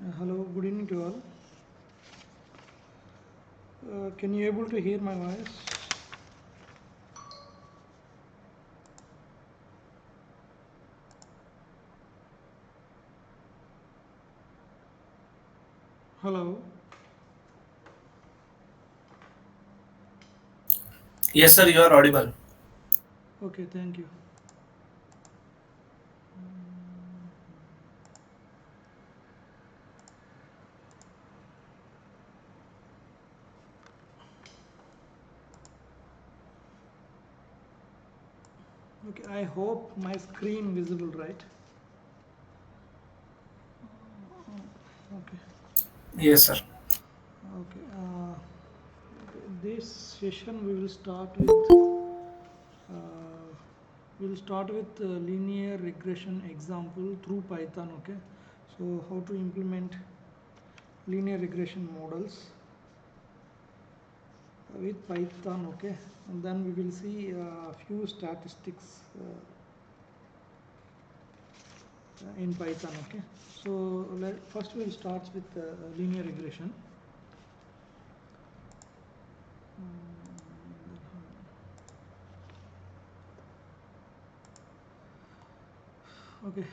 Hello, good evening to all. Can you able to hear my voice? Hello. Yes, sir, you are audible. Okay, thank you. Okay, I hope my screen visible, right? Okay. Yes, sir. Okay. This session we will start with linear regression example through Python. Okay. So how to implement linear regression models with Python. Okay, and then we will see a few statistics in Python. Okay, so first we'll start with linear regression. Okay.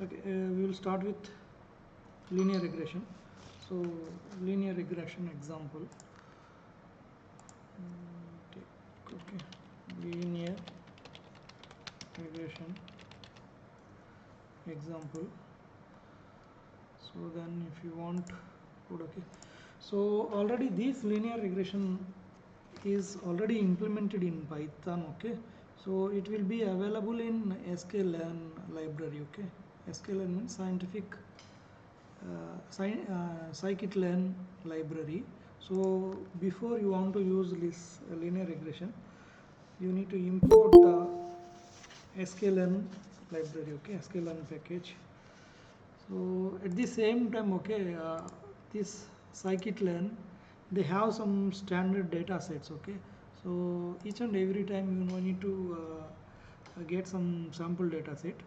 Okay, we will start with linear regression. So linear regression example. Okay, linear regression example. So then if you want put okay, so already this linear regression is already implemented in Python. Okay, so it will be available in sklearn library. Okay, sklearn means scikit-learn library. So before you want to use this linear regression, you need to import the sklearn library. Okay, sklearn package. So at the same time, okay, this scikit-learn, they have some standard data sets. Okay, so each and every time need to get some sample data set.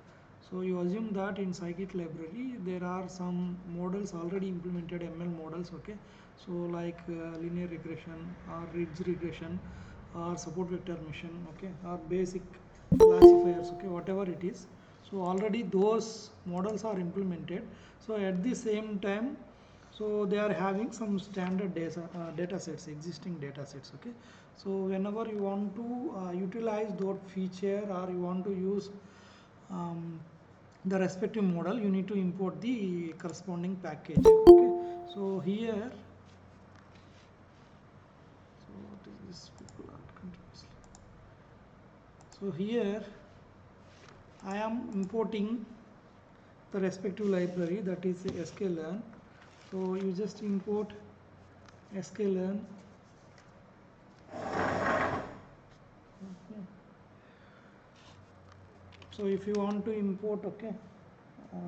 So you assume that in scikit library there are some models already implemented, ML models. Okay, so like linear regression or ridge regression or support vector mission. Okay, or basic classifiers. Okay, whatever it is, so already those models are implemented. So at the same time, so they are having some standard data sets, existing data sets. Okay, so whenever you want to utilize that feature or you want to use um, the respective model, you need to import the corresponding package. Okay, so here, so what is this, people are continuously, so here I am importing the respective library, that is sklearn. So you just import sklearn. Okay. So if you want to import, okay, so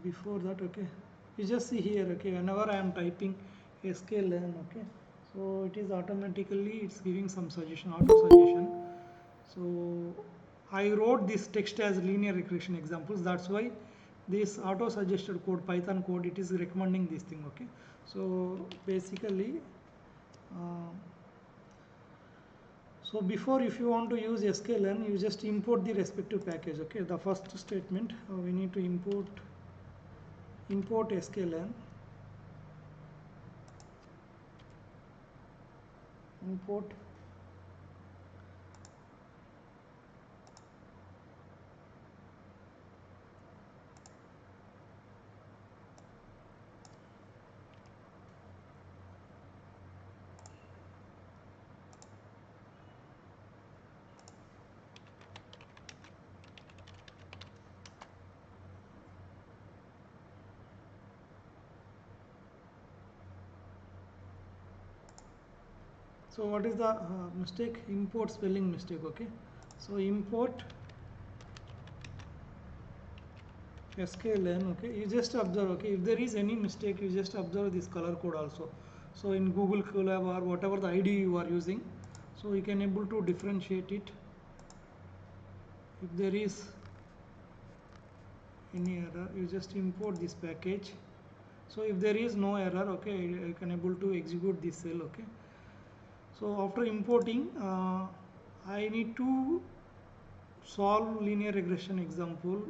before that, okay, you just see here, okay, whenever I am typing sklearn, okay, so it is automatically, it's giving some suggestion, auto suggestion. So I wrote this text as linear regression examples, that's why this auto suggested code, Python code, it is recommending this thing. Okay, so basically uh, so before, if you want to use sklearn, you just import the respective package. Okay, the first statement, we need to import sklearn, import. So what is the mistake? Import spelling mistake. Okay, so import sklearn. Okay, you just observe. Okay, if there is any mistake, you just observe this color code also. So in Google Colab or whatever the ID you are using, so you can able to differentiate it. If there is any error, you just import this package. So if there is no error, okay, you can able to execute this cell. Okay, so after importing, I need to solve linear regression example.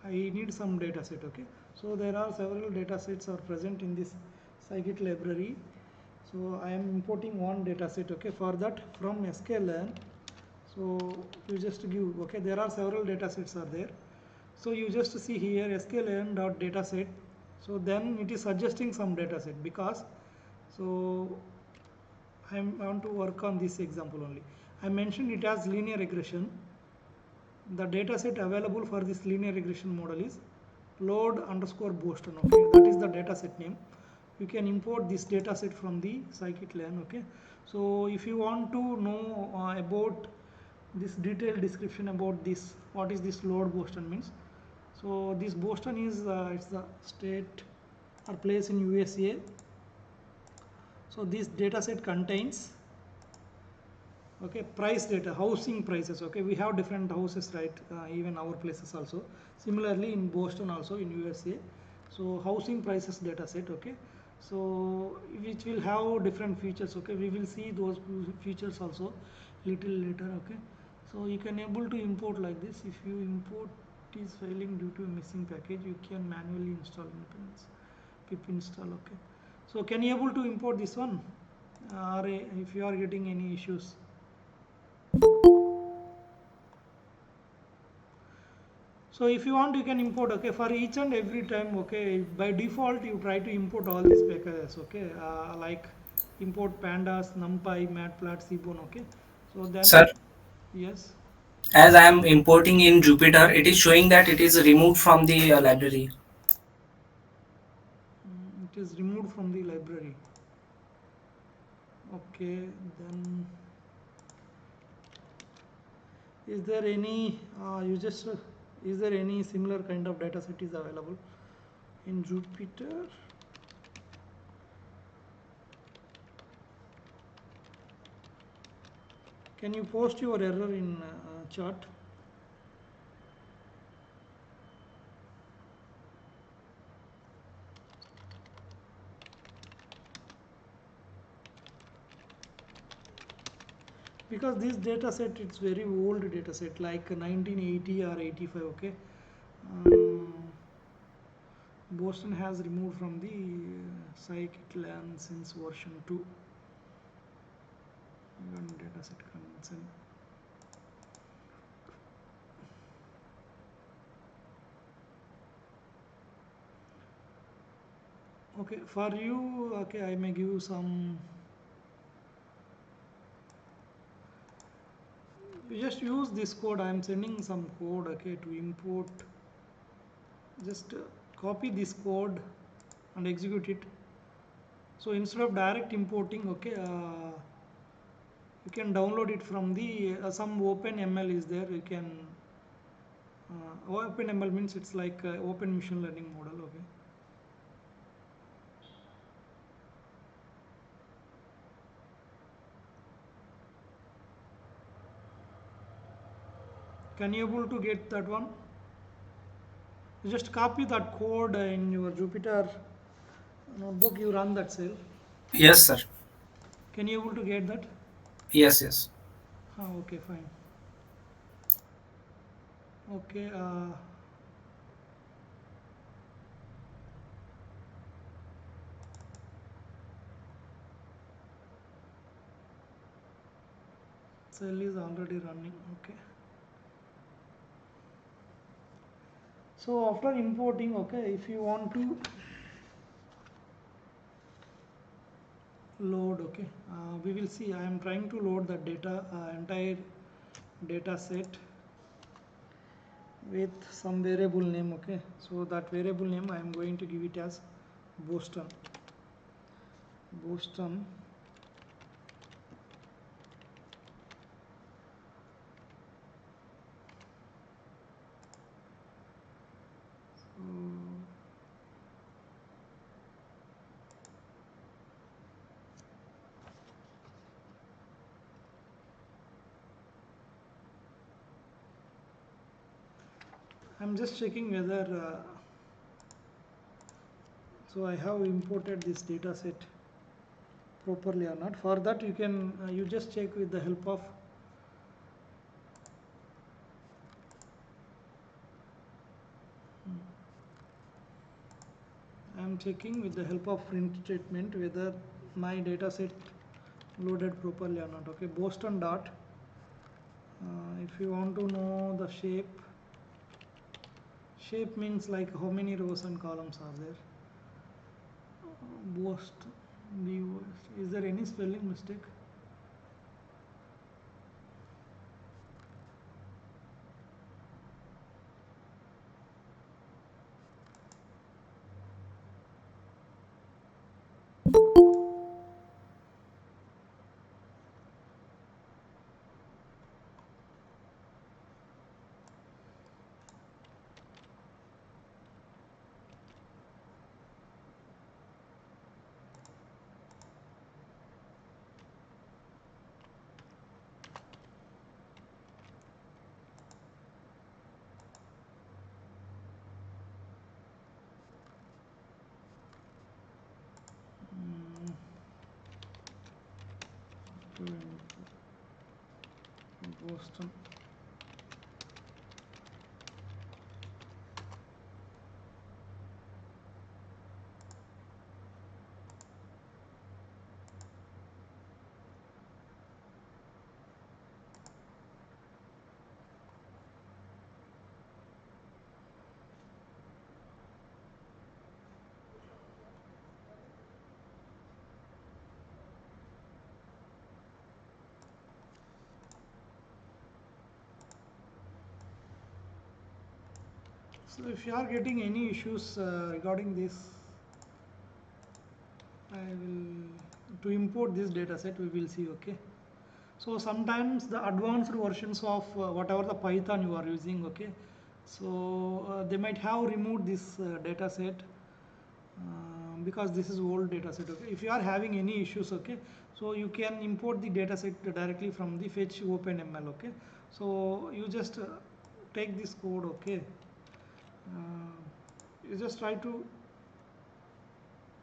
I need some data set. Okay, so there are several data sets are present in this scikit library. So I am importing one data set. Okay, for that from sklearn, so you just give, okay, there are several data sets are there. So you just see here sklearn dot data set. So then it is suggesting some data set, because so I want to work on this example only. I mentioned it as linear regression. The data set available for this linear regression model is load underscore Boston. Okay, that is the data set name. You can import this data set from the scikit-learn. Okay, so if you want to know about this detailed description about this, what is this load Boston means. So this Boston is it's the state or place in USA. So this data set contains, okay, price data, housing prices. Okay, we have different houses, right? Even our places also. Similarly in Boston also in USA. So housing prices data set. Okay, so which will have different features. Okay, we will see those features also little later. Okay, so you can able to import like this. If you import is failing due to a missing package, you can manually install independence pip install. Okay, so can you able to import this one, or if you are getting any issues? So if you want, you can import. Okay, for each and every time. Okay, by default you try to import all these packages. Okay, like import pandas, numpy, matplotlib, seaborn. Okay, so then Sir, yes, as I am importing in Jupyter, it is showing that it is removed from the library. it is removed from the library. Okay, then is there any you just is there any similar kind of data set is available in Jupyter? Can you post your error in chat? Because this data set, it's very old data set, like 1980 or 85. Okay, um, Boston has removed from the scikit-learn since version 2. Even data set consent. Okay, for you, okay, I may give some. You just use this code. I am sending some code. Okay, to import. Just copy this code and execute it. So instead of direct importing, okay, you can download it from the some OpenML is there. You can OpenML means it's like open machine learning model. Okay, can you able to get that one? You just copy that code in your Jupyter notebook. You run that cell. Yes, sir. Can you able to get that? Yes, yes. Okay, fine. Okay, cell is already running. Okay, so after importing, okay, if you want to load, okay, we will see. I am trying to load the data, entire data set with some variable name. Okay, so that variable name I am going to give it as Boston. I'm just checking whether so I have imported this data set properly or not. For that you can you just check with the help of I'm checking with the help of print statement whether my data set loaded properly or not. Okay, Boston dot. If you want to know the shape means like how many rows and columns are there. Boston, is there any spelling mistake? Boston. So if you are getting any issues regarding this, I will to import this data set we will see. Okay, so sometimes the advanced versions of whatever the Python you are using, okay, so they might have removed this data set because this is old data set. Okay, if you are having any issues, okay, so you can import the data set directly from the fetch OpenML. Okay, so you just take this code. Okay, you just try to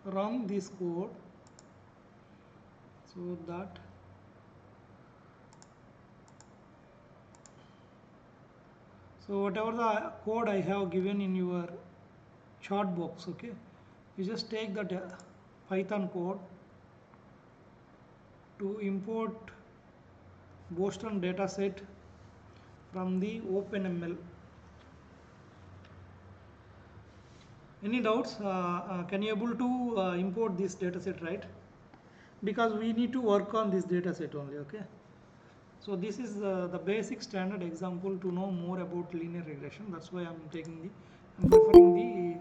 run this code so that so whatever the code I have given in your chart box, okay, you just take that Python code to import Boston dataset from the OpenML. Any doubts? Can you able to import this dataset, right? Because we need to work on this dataset only. Okay. So this is the basic standard example to know more about linear regression. That's why I'm preferring the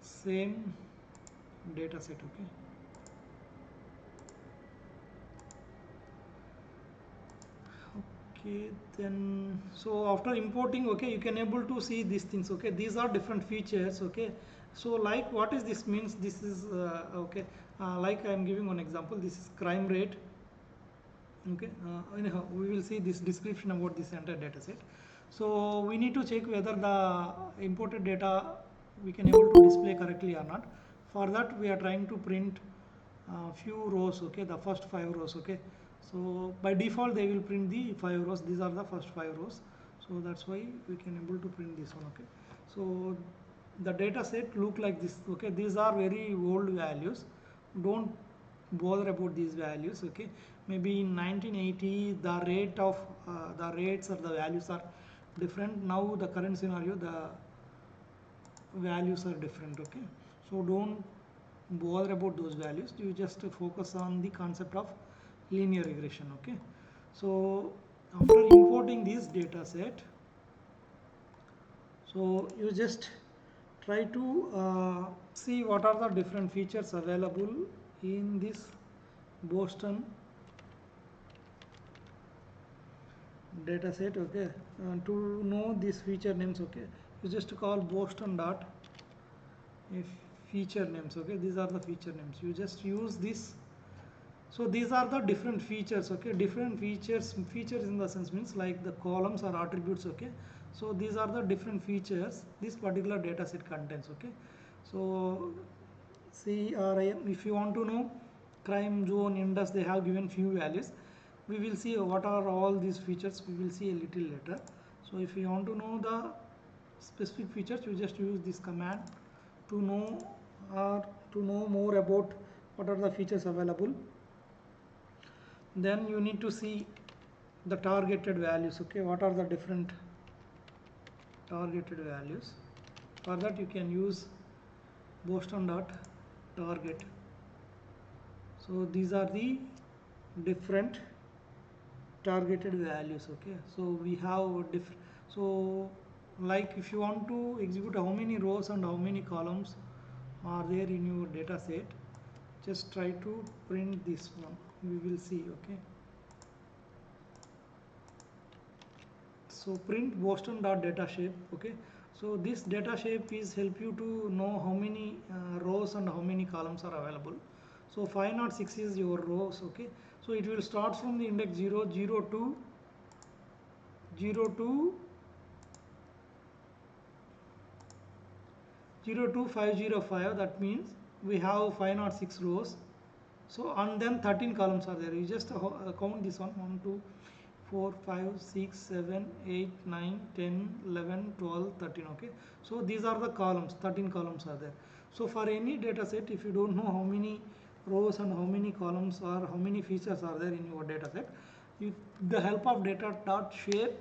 same dataset. Okay. Okay, then so after importing, okay, you can able to see these things. Okay, these are different features. Okay, so like what is this means? This is okay, like I am giving one example. This is crime rate. Okay, anyhow we will see this description about this entire data set. So we need to check whether the imported data we can able to display correctly or not. For that we are trying to print few rows. Okay, the first 5 rows. Okay, so by default they will print the 5 rows. These are the first 5 rows, so that's why we can able to print this one. Okay, so the data set look like this. Okay, these are very old values, don't bother about these values. Okay, maybe in 1980 the rate of the rates or the values are different. Now the current scenario the values are different. Okay, so don't bother about those values, you just focus on the concept of linear regression. Okay, so after importing this data set, so you just try to see what are the different features available in this Boston data set. Okay, to know these feature names, okay, you just call Boston dot if feature names. Okay, these are the feature names, you just use this. So these are the different features. Okay, different features in the sense means like the columns or attributes. Okay, So these are the different features this particular data set contains. Okay, so CRIM, if you want to know crime zone index, they have given few values. We will see what are all these features, we will see a little later. So if you want to know the specific features, you just use this command to know or to know more about what are the features available. Then you need to see the targeted values. Okay, what are the different targeted values? For that you can use Boston.target. So these are the different targeted values. Okay, so we have different, so like if you want to execute how many rows and how many columns are there in your data set, just try to print this one, we will see. Okay, so print Boston.datashape. Okay, so this data shape is help you to know how many rows and how many columns are available. So 506 is your rows. Okay, so it will start from the index 0, 0 to 0 to 02505. That means we have 506 rows. So and then 13 columns are there. You just count this one: 1 2 4 5 6 7 8 9 10 11 12 13. Okay, so these are the columns, 13 columns are there. So for any data set, if you don't know how many rows and how many columns or how many features are there in your data set, with the help of data.shape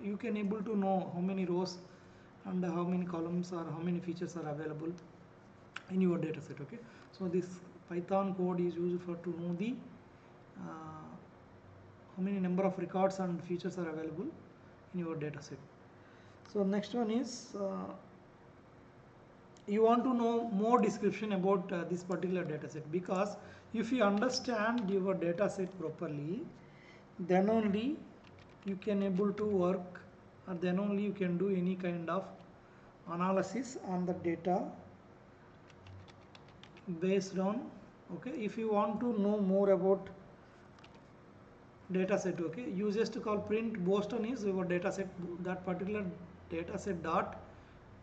you can able to know how many rows and how many columns or how many features are available in your data set. Okay, so this Python code is used for to know the how many number of records and features are available in your data set. So next one is you want to know more description about this particular data set, because if you understand your data set properly, then only you can able to work, or then only you can do any kind of analysis on the data based on. Okay, if you want to know more about data set, okay, you just call print Boston is your data set, that particular data set dot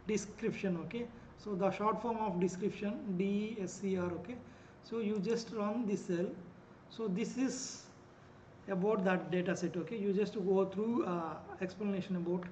description. Okay, so the short form of description DSCR. Okay, so you just run this cell. So this is about that data set. Okay, you just go through explanation about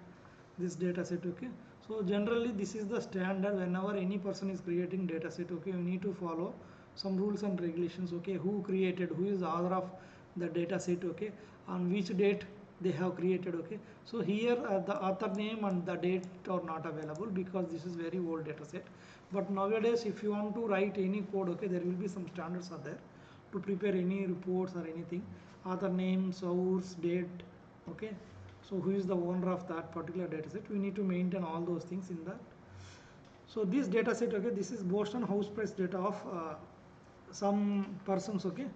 this data set. Okay, so generally this is the standard whenever any person is creating data set. Okay, you need to follow some rules and regulations. Okay, who created, who is the author of the data set. Okay, on which date they have created. Okay, so here the author name and the date are not available because this is very old data set. But nowadays if you want to write any code, okay, there will be some standards are there to prepare any reports or anything. Author name, source, date. Okay, so who is the owner of that particular data set, we need to maintain all those things in that. So this data set, okay, this is Boston house price data of some persons. Okay,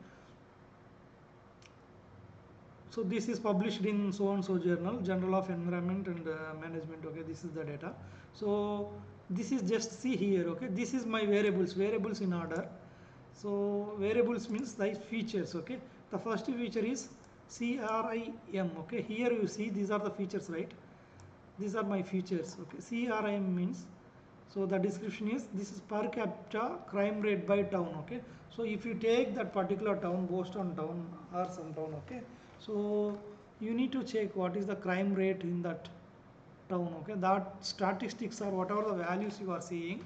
so this is published in so and so journal, Journal of Environment and Management. Okay, this is the data. So this is just see here. Okay, this is my variables in order. So variables means the features. Okay, the first feature is CRIM. Okay, here you see these are the features, right? These are my features. Okay, CRIM means, so the description is this is per capita crime rate by town. Okay, so if you take that particular town, Boston town or some town, okay, so you need to check what is the crime rate in that town. Okay, that statistics or whatever the values you are seeing,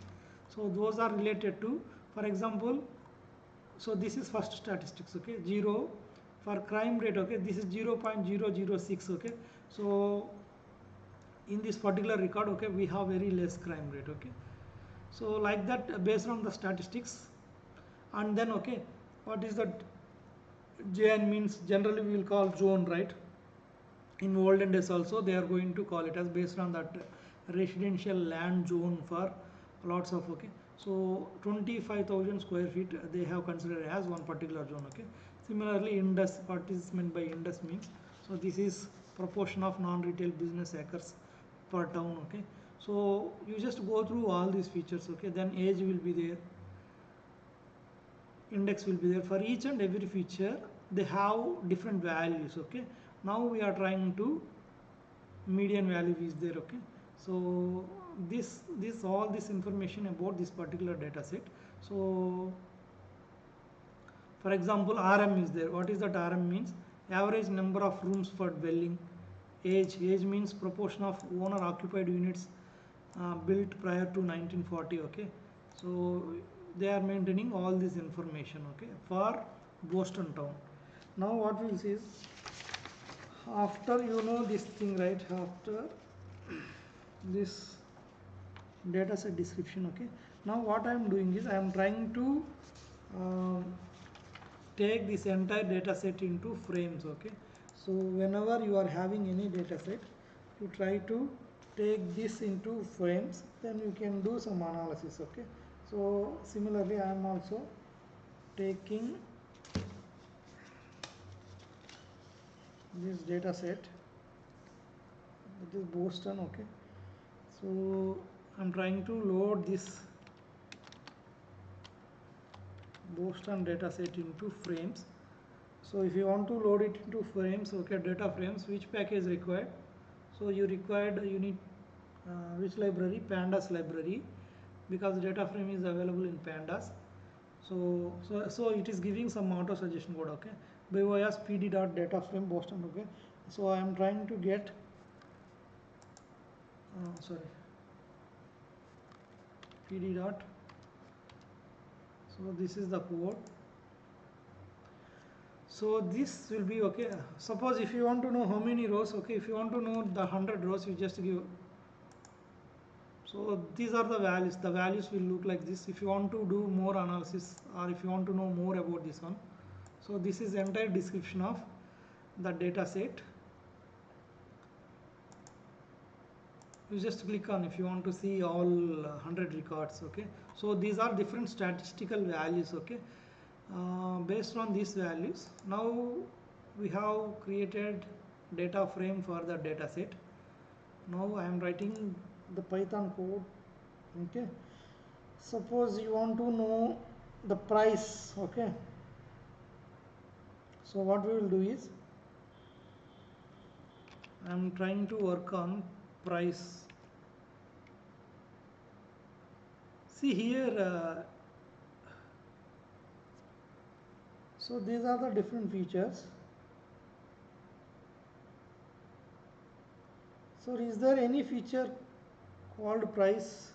so those are related to, for example, so this is first statistics. Okay, 0 for crime rate. Okay, this is 0.006. Okay, so in this particular record, okay, we have very less crime rate. Okay, so like that based on the statistics. And then okay, what is that JN means, generally we will call zone, right? In olden days also they are going to call it as based on that residential land zone for lots of. Okay, so 25,000 square feet they have considered as one particular zone. Okay, similarly indus, what is meant by indus means, so this is proportion of non-retail business acres per town. Okay, so you just go through all these features. Okay, then age will be there, index will be there. For each and every feature they have different values. Okay, now we are trying to median value is there. Okay, so this all this information about this particular data set. So for example, RM is there. What is that? RM means average number of rooms per dwelling. Age means proportion of owner occupied units built prior to 1940. Okay, so they are maintaining all this information, okay, for Boston town. Now what we'll see is, after you know this thing, right, after this data set description, okay, now what I am doing is I am trying to um, take this entire data set into frames. Okay, so whenever you are having any data set, you try to take this into frames, then you can do some analysis. Okay, so similarly I am also taking this data set, it is Boston. Okay, so I'm trying to load this Boston data set into frames. So if you want to load it into frames, okay, data frames, which package required? So you need which library? Pandas library, because data frame is available in pandas. So it is giving some auto suggestion code. Okay, BYOS PD dot data frame Boston. Okay, so I am trying to get PD dot. So this is the code. So this will be okay. Suppose if you want to know how many rows, okay, if you want to know the 100 rows, you just give. So these are the values. The values will look like this. If you want to do more analysis, or if you want to know more about this one, so this is entire description of the data set. You just click on if you want to see all 100 records. Okay, so these are different statistical values. Okay, based on these values, now we have created data frame for the data set. Now I am writing the Python code. Okay, suppose you want to know the price. Okay, so what we will do is, I am trying to work on price. See here, so these are the different features. So is there any feature called price?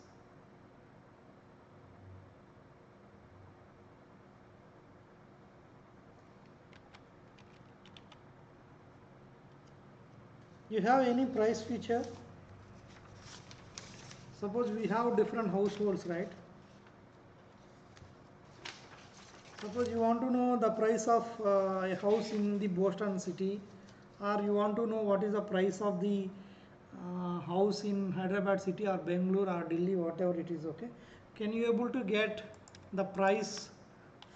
You have any price feature? Suppose we have different households, right? Suppose you want to know the price of a house in the Boston city, or you want to know what is the price of the house in Hyderabad city or Bangalore or Delhi, whatever it is. Okay, can you able to get the price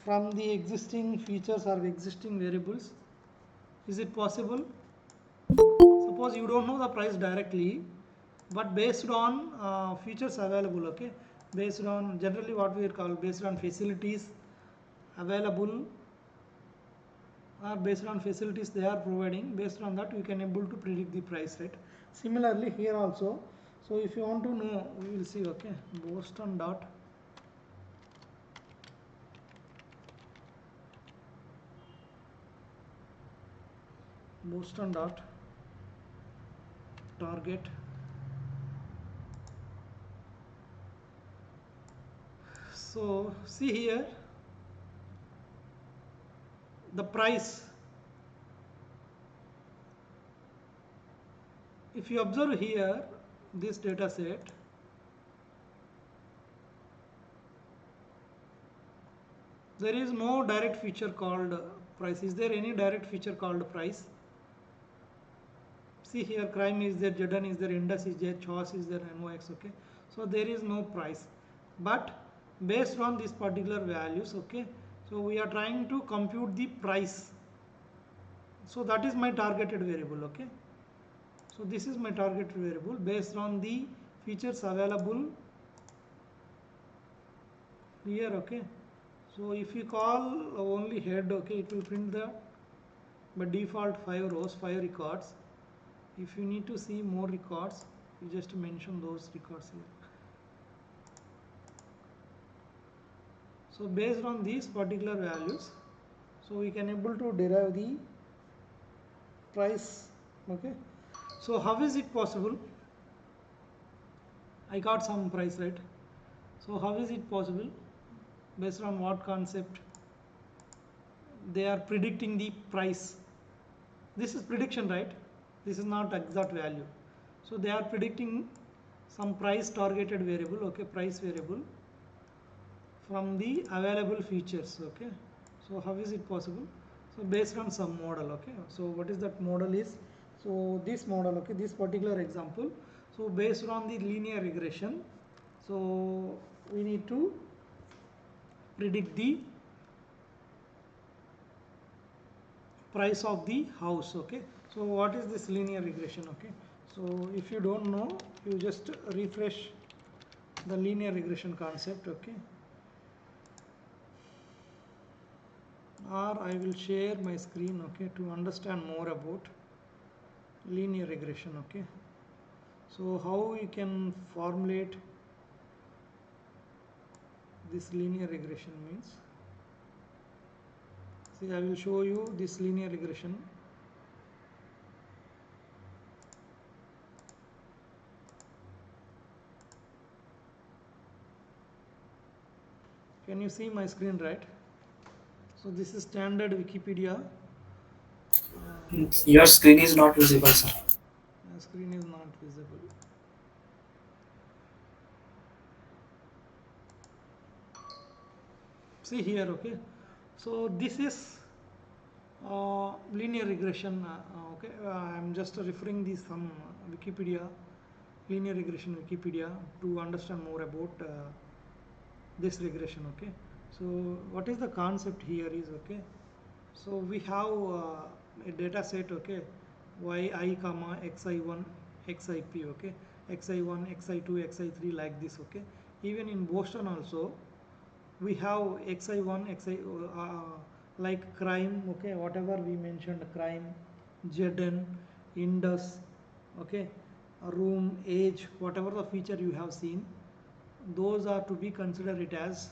from the existing features or existing variables? Is it possible? Suppose you don't know the price directly, but based on features available. Okay, based on generally what we call based on facilities available, or based on facilities they are providing, based on that we can able to predict the price, right? Similarly here also, so if you want to know, we will see. Okay, Boston dot target. So see here, the price, if you observe here this data set, there is no direct feature called price. Is there any direct feature called price? See here, crime is there, Jordan is there, Indus is there, Choice is there, NOx. Okay, so there is no price, but based on these particular values, okay, so we are trying to compute the price. So that is my targeted variable. Okay, so this is my targeted variable based on the features available here. Okay, so if you call only head, okay, it will print the by default 5 rows, 5 records. If you need to see more records, you just mention those records here. So based on these particular values, so we can able to derive the price. Okay, so how is it possible? I got some price, right? So how is it possible? Based on what concept they are predicting the price? This is prediction, right? This is not exact value. So they are predicting some price targeted variable, okay, price variable from the available features. Okay, so how is it possible? So based on some model. Okay, so what is that model is? So this model, okay, this particular example, so based on the linear regression, so we need to predict the price of the house. Okay, so what is this linear regression? Okay, so if you don't know, you just refresh the linear regression concept. Okay, or I will share my screen, okay, to understand more about linear regression. Okay, so how we can formulate this linear regression means, see, I will show you this linear regression. Can you see my screen, right? So this is standard Wikipedia. Your screen is not visible, sir. My screen is not visible. See here, okay. So this is linear regression. Okay, I'm just referring this some Wikipedia, linear regression Wikipedia, to understand more about this regression. Okay, so what is the concept here is, okay, so we have a data set, okay, yi comma xi1 xip, okay, xi1 xi2 xi3 like this. Okay, even in Boston also we have xi1 xi like crime, okay, whatever we mentioned, crime, zn, indus, okay, room, age, whatever the feature you have seen, those are to be considered it as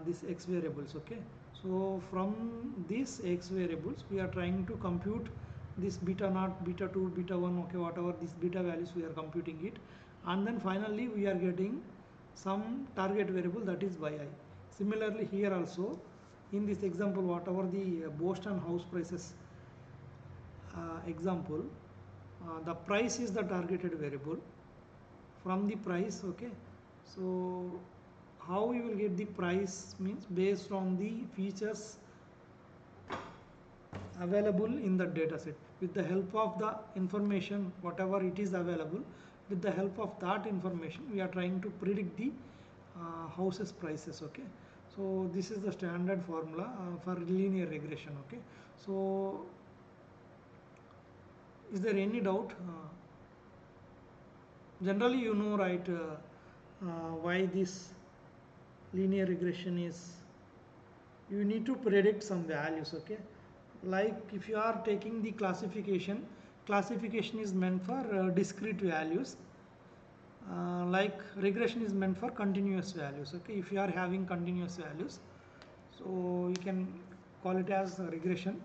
these x variables. Okay, so from these x variables we are trying to compute this beta naught, beta 2, beta 1, okay, whatever these beta values we are computing it, and then finally we are getting some target variable, that is yi. Similarly here also in this example, whatever the Boston house prices example, the price is the targeted variable. From the price, okay, so how we will get the price means based on the features available in the data set. With the help of the information whatever it is available, with the help of that information we are trying to predict the houses prices. Okay, so this is the standard formula for linear regression. Okay, so is there any doubt? Generally you know, right, why this linear regression is, you need to predict some values. Okay, like if you are taking the classification, classification is meant for discrete values, like regression is meant for continuous values. Okay, if you are having continuous values, so you can call it as regression.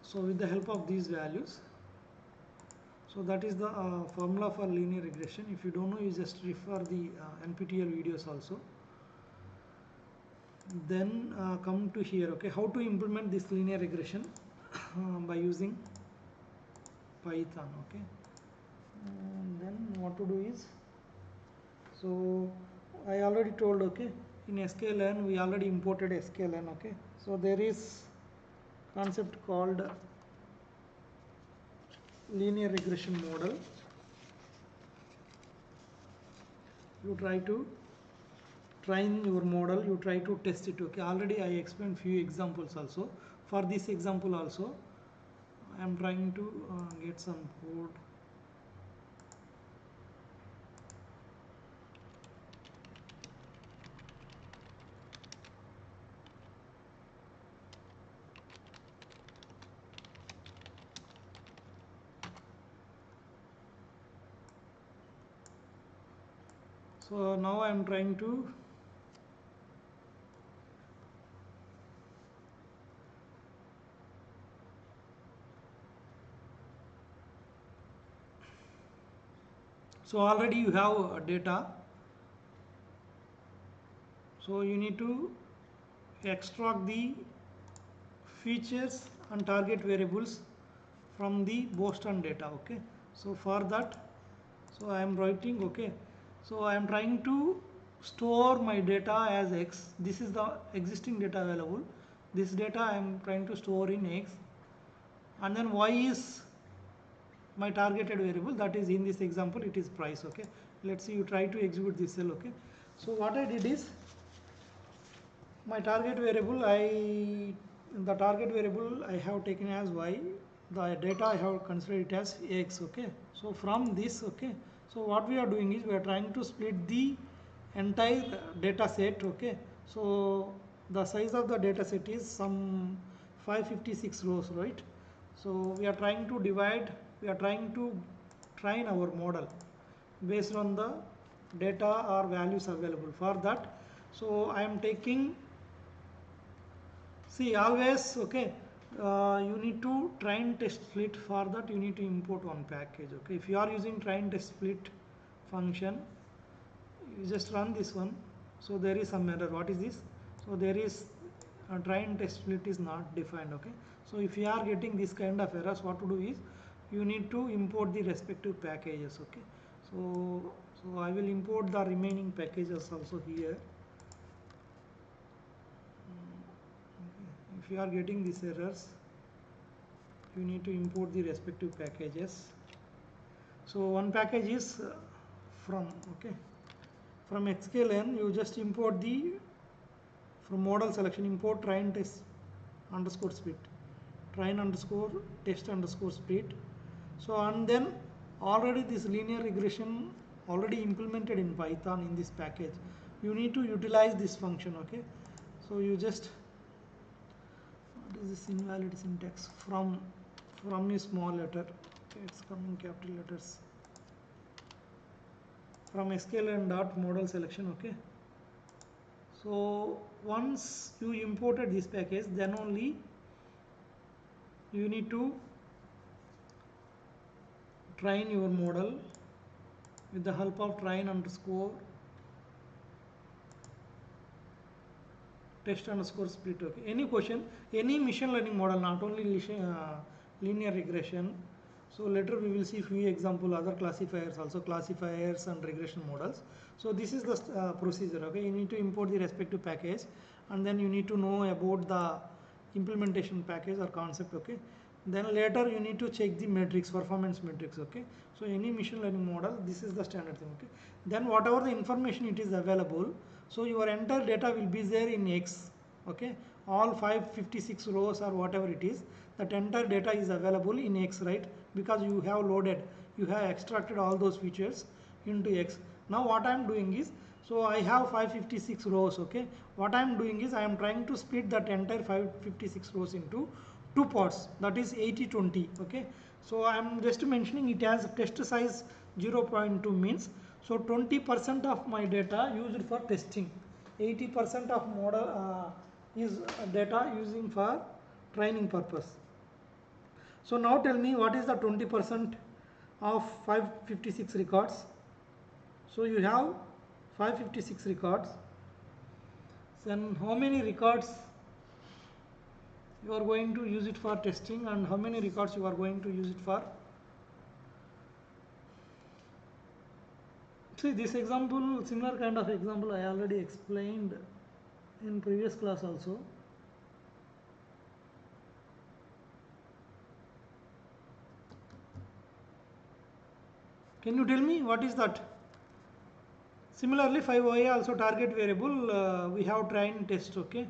So with the help of these values, so that is the formula for linear regression. If you don't know, you just refer the NPTEL videos also. Then come to here, okay, how to implement this linear regression by using Python. Okay, and then what to do is, so I already told, okay, in sklearn we already imported sklearn. Okay, so there is concept called linear regression model. You try to train your model, you try to test it. Okay, already I explained few examples also. For this example also I am trying to get some code. So now I am trying to so already you have data, so you need to extract the features and target variables from the Boston data. Okay, so for that, so I am writing, okay, so I am trying to store my data as X. This is the existing data available. This data I am trying to store in X, and then Y is my targeted variable, that is in this example it is price. Okay, let's see, you try to execute this cell. Okay, so what I did is my target variable, the target variable I have taken as Y, the data I have considered it as X. Okay, so from this, okay, so what we are doing is we are trying to split the entire data set. Okay, so the size of the data set is some 556 rows, right? So we are trying to divide, we are trying to train our model based on the data or values available. For that, so I am taking, see always, okay, you need to train test split. For that you need to import one package. Okay, if you are using train test split function, you just run this one. So there is some error. What is this? So there is train test split is not defined. Okay, so if you are getting this kind of errors, what to do is you need to import the respective packages. Okay, so I will import the remaining packages also here. If you are getting these errors, you need to import the respective packages. So one package is from, okay, from xklearn you just import the, from model selection import train test underscore split, train underscore test underscore split. So and then already this linear regression already implemented in Python in this package, you need to utilize this function. Okay, so you just, what is this invalid syntax, from is small letter, okay, it's coming capital letters, from sklearn dot model selection. Okay, so once you imported this package, then only you need to train your model with the help of train underscore test underscore split. Okay, any question, any machine learning model, not only linear regression. So later we will see few example other classifiers also, classifiers and regression models. So this is the procedure. Okay, you need to import the respective package, and then you need to know about the implementation package or concept. Okay, then later you need to check the metrics, performance metrics. Okay, so any machine learning model, this is the standard thing. Okay, then whatever the information it is available, so your entire data will be there in X. Okay, all 556 rows or whatever it is, that entire data is available in X, right? Because you have loaded, you have extracted all those features into X. Now what I am doing is, so I have 556 rows. Okay, what I am doing is I am trying to split that entire 556 rows into two parts, that is 80-20. Okay, so I am just mentioning it as test size 0.2 means, so 20% of my data used for testing, 80% of model is data using for training purpose. So now tell me, what is the 20% of 556 records? So you have 556 records, then how many records you are going to use it for testing, and how many records you are going to use it for. See, this example, similar kind of example I already explained in previous class also. Can you tell me what is that? Similarly, 5y also target variable, we have train test. Okay,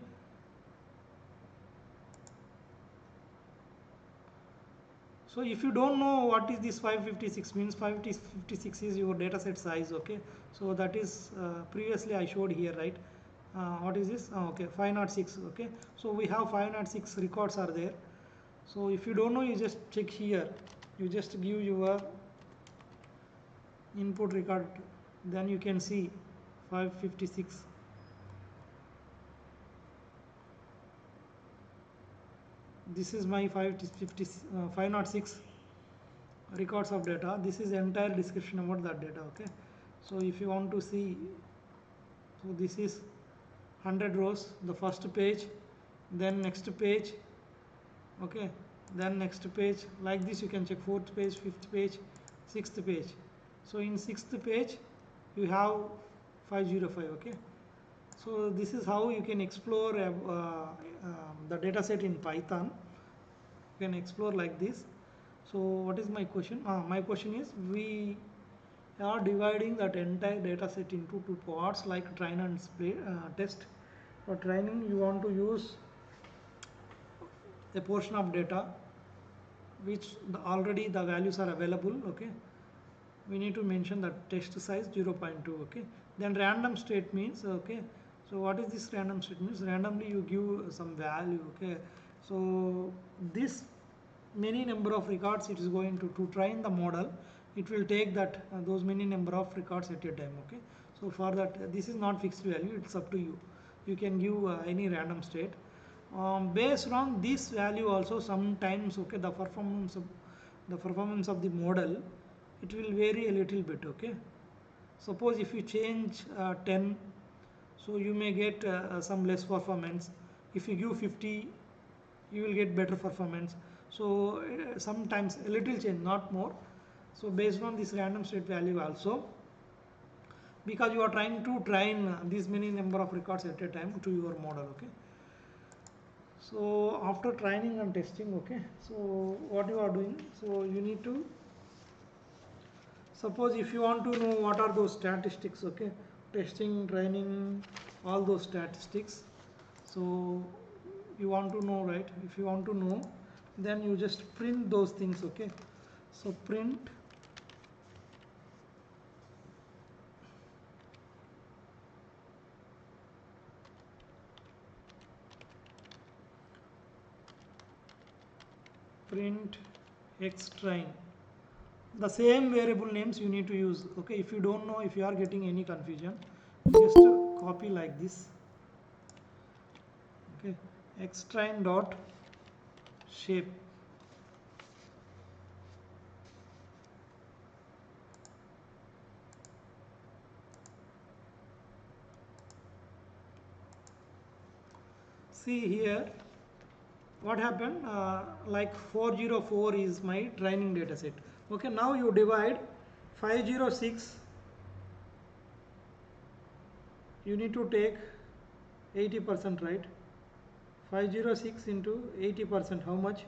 so if you don't know what is this 556 means, 556 is your data set size. Okay, so that is previously I showed here, right? What is this? Okay, 506. Okay, so we have 506 records are there. So if you don't know, you just check here, you just give your input record then you can see 556. This is my 506 records of data. This is entire description about that data. Okay, so if you want to see, so this is 100 rows, the first page, then next page, okay, then next page, like this you can check, fourth page, fifth page, sixth page. So in sixth page you have 505. Okay, so this is how you can explore the data set in Python. You can explore like this. So what is my question? My question is, we are dividing that entire data set into two parts like train and test. For training you want to use a portion of data which already the values are available. Okay, we need to mention the test size 0.2. Okay, then random state means, okay, so what is this random state means? Randomly you give some value. Okay, so this many number of records it is going to train the model, it will take that those many number of records at a time. Okay, so for that this is not fixed value, it's up to you. You can give any random state. Based on this value also sometimes, okay, the performance of the model, it will vary a little bit. Okay, suppose if you change 10, so you may get some less performance. If you give 50, you will get better performance. So sometimes a little change, not more. So based on this random state value also, because you are trying to train this many number of records at a time to your model. Okay, so after training and testing, okay, so what you are doing, so you need to, suppose if you want to know what are those statistics, okay, testing, training, all those statistics, so you want to know, right? If you want to know, then you just print those things. Okay, so print x train, the same variable names you need to use. Okay, if you don't know, if you are getting any confusion, just copy like this. Okay, x train dot shape. See here what happened, like 404 is my training data set. Okay, now you divide 506, you need to take 80%, right? 506 into 80%, how much?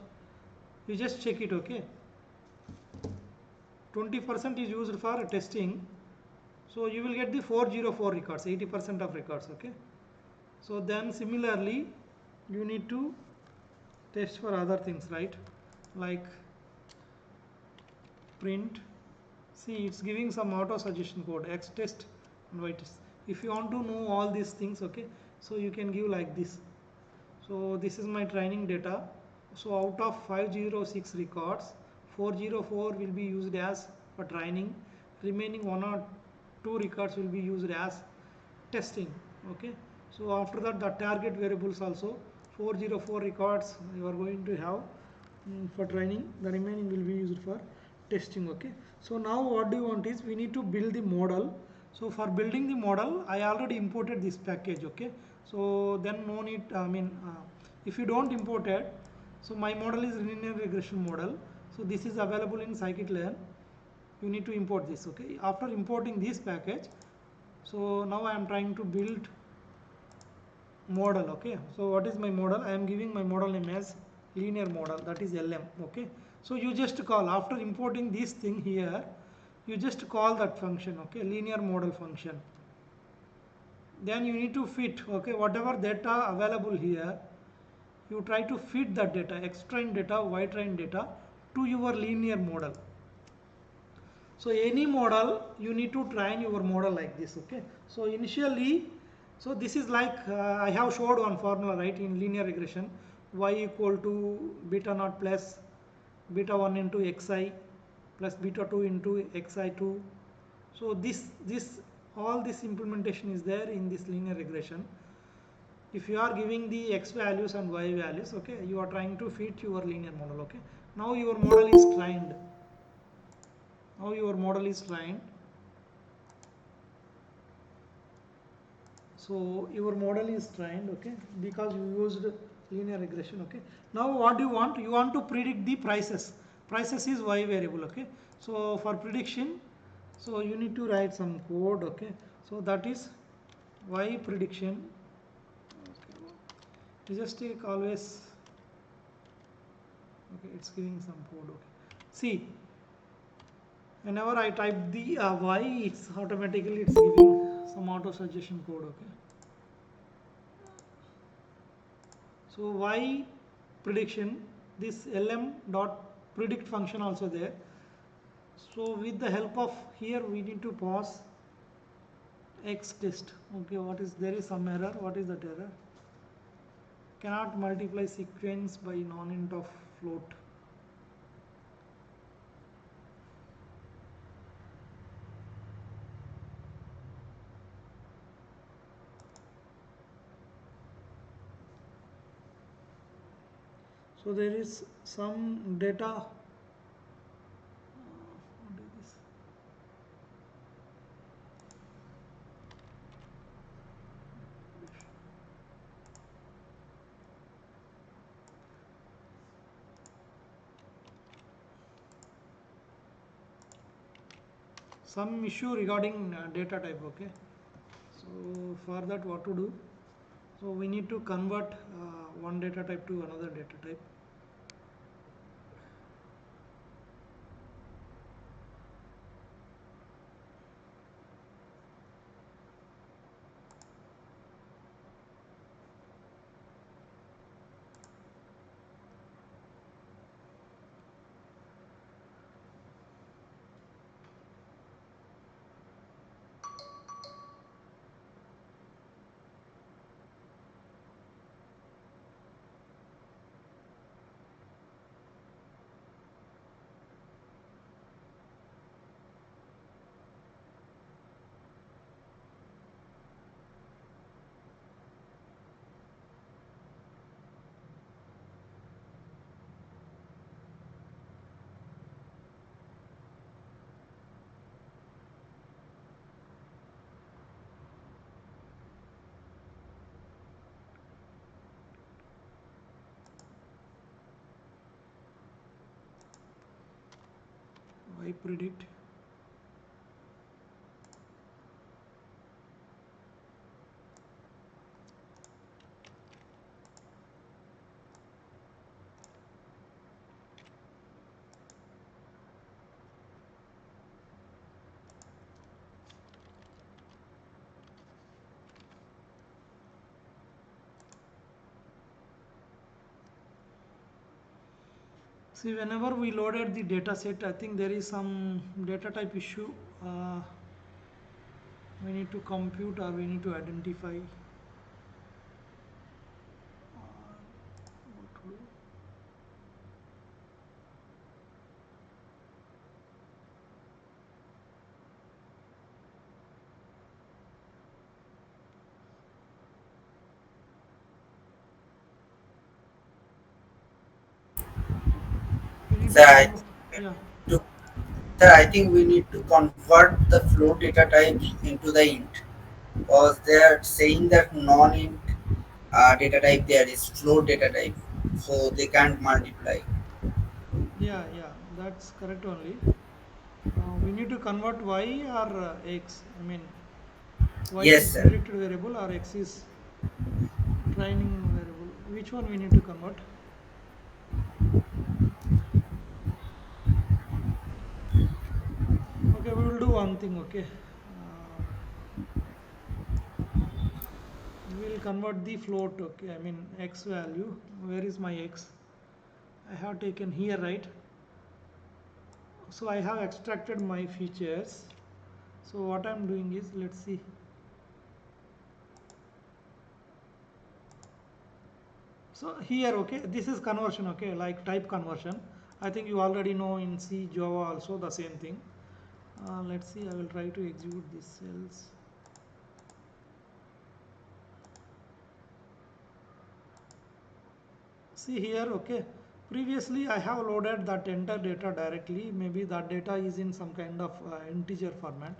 You just check it. Okay, 20% is used for testing, so you will get the 404 records, 80% of records. Okay, so then similarly you need to test for other things, right? Like print, see it's giving some auto suggestion code, x test and y test. If you want to know all these things, okay, so you can give like this. So this is my training data. So out of 506 records, 404 will be used as for training, remaining 1 or 2 records will be used as testing. Okay, so after that the target variables also 404 records you are going to have for training, the remaining will be used for testing. Okay, so now what do you want is, we need to build the model. So for building the model I already imported this package. Okay, so then no need, if you don't import it, so my model is linear regression model, so this is available in scikit-learn. You need to import this. Okay, after importing this package, so now I am trying to build model. Okay, so what is my model? I am giving my model name as linear model, that is LM. Okay, so you just call, after importing this thing here, you just call that function. Okay, linear model function, then you need to fit, okay, whatever data available here, you try to fit that data, x train data, y train data, to your linear model. So any model you need to train your model like this. Okay, so initially, so this is like I have showed one formula, right, in linear regression, y equal to beta naught plus beta 1 into xi plus beta 2 into xi2 So this all this implementation is there in this linear regression. If you are giving the x values and y values, okay, you are trying to fit your linear model. Okay, now your model is trained. Now your model is trained. So your model is trained, okay, because you used linear regression. Okay, now what you want? You want to predict the prices. Prices is y variable. Okay, so for prediction, so you need to write some code. Okay, so that is y prediction. Okay, you just take always. Okay, it's giving some code. Okay, see, whenever I type the y, it's automatically it's giving some auto suggestion code. Okay, so y prediction, this lm dot predict function also there. So with the help of here we need to pass x test. Okay, what is, there is some error. What is that error? Cannot multiply sequence by non-int of float. So there is some data. What is this? Some issue regarding data type. Okay, so for that what to do? So we need to convert one data type to another data type. I predict. See, whenever we loaded the data set, I think there is some data type issue. Uh, we need to compute or we need to identify. What to do? We need Sir, to convert. Yeah, to, sir, I think we need to convert the float data types into the int because they are saying that non-int data type there is float data type, so they can't multiply. yeah, that's correct only. We need to convert y or x. I mean, y is Yes, sir. predicted variable or x is training variable. Which one we need to convert? Okay, we will do one thing. Okay, we will convert the float. Okay, I mean x value. Where is my x? I have taken here, right? So I have extracted my features. So what I'm doing is, let's see. So here, okay, this is conversion. Okay, like type conversion. I think you already know in C, Java also the same thing. Let's see, I will try to execute these cells. See here, okay, previously I have loaded that entire data directly. Maybe that data is in some kind of integer format.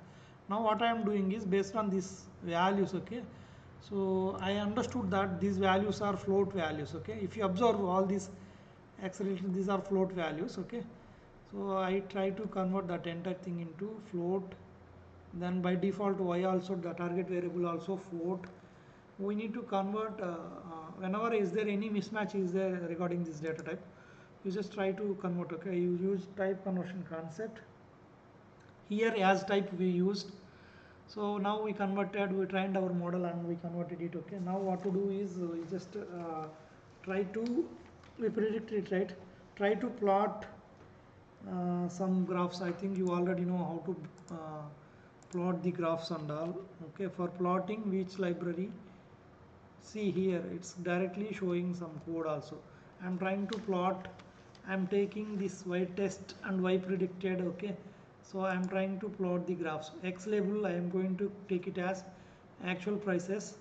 Now what I am doing is based on these values, okay, so I understood that these values are float values, okay. If you observe all these acceleration, these are float values, okay. So I try to convert that entire thing into float. Then by default y also, the target variable also float. We need to convert whenever is there any mismatch is there regarding this data type, you just try to convert, okay. You use type conversion concept here. As type we used, so now we converted, we trained our model and we converted it, okay. Now what to do is we just try to, we predict it, right, try to plot some graphs. I think you already know how to plot the graphs and all, okay. For plotting which library, see here it's directly showing some code also. I'm trying to plot, I'm taking this y test and y predicted, okay. So I'm trying to plot the graphs. X label I am going to take it as actual prices,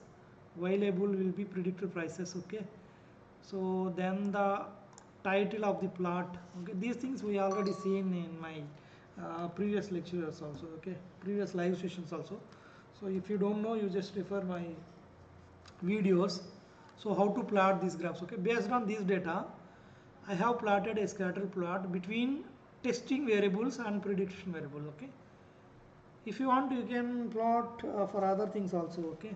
y label will be predicted prices, okay. So then the title of the plot, okay, these things we already seen in my previous lectures also, okay, previous live sessions also. So if you don't know, you just refer my videos. So how to plot these graphs, okay. Based on this data, I have plotted a scatter plot between testing variables and prediction variable, okay. If you want, you can plot for other things also, okay,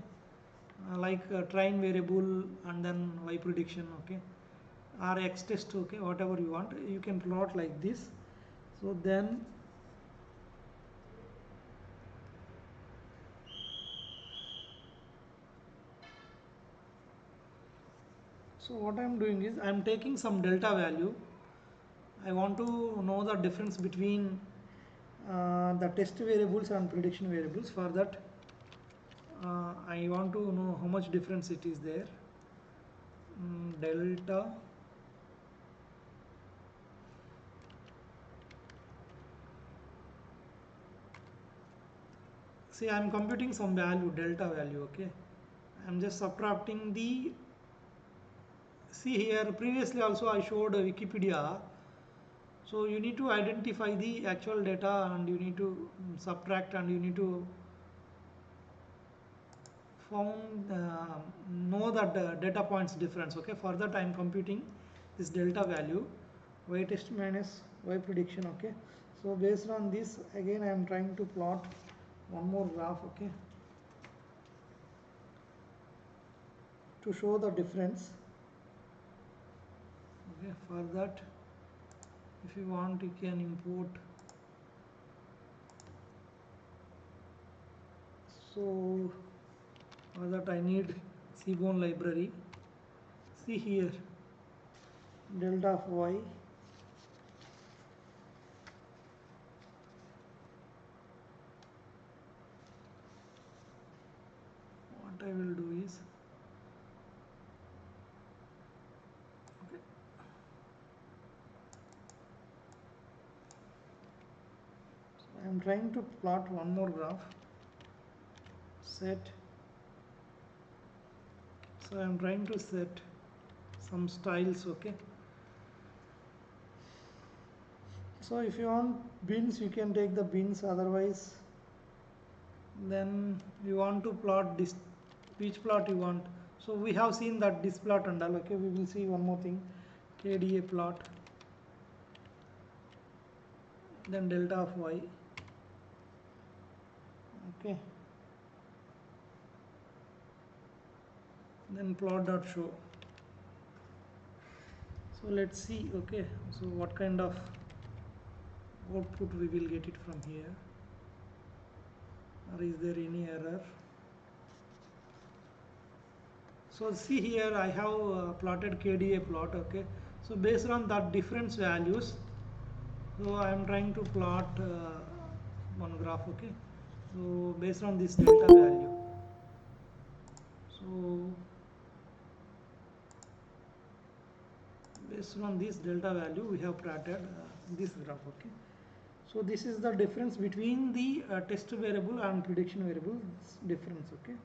like train variable and then y prediction, okay, or x test, okay, whatever you want, you can plot like this. So then so what I am doing is I am taking some delta value. I want to know the difference between the test variables and prediction variables. For that I want to know how much difference it is there. Delta see, I am computing some value, delta value, okay. I am just subtracting the, see here previously also I showed Wikipedia. So you need to identify the actual data and you need to subtract and you need to found know that data points difference, okay. For that I am computing this delta value, y test minus y prediction, okay. So based on this again I am trying to plot one more graph, okay, to show the difference, okay. For that, if you want, you can import. So for that I need Seaborn library. See here, delta of y, what I will do is, okay, so I am trying to plot one more graph, set. So I am trying to set some styles, okay. So if you want bins, you can take the bins, otherwise then you want to plot this, which plot you want. So we have seen that this plot and all, okay. We will see one more thing, KDA plot, then delta of y, okay, then plot dot show. So let's see, okay, so what kind of output we will get it from here, or is there any error. So see here I have plotted KDA plot, okay. So based on that difference values, so I am trying to plot one graph, okay. So based on this delta value, so based on this delta value we have plotted this graph, okay. So this is the difference between the test variable and prediction variable difference. Okay.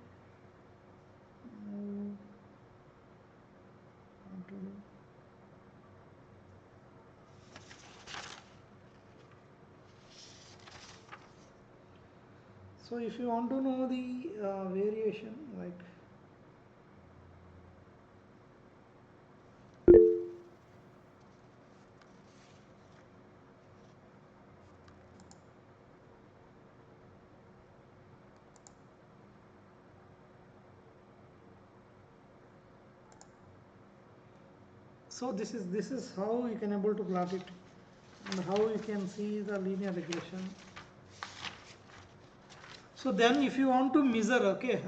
What to do? So if you want to know the variation, like so this is how you can able to plot it and how you can see the linear regression. So then if you want to measure, okay,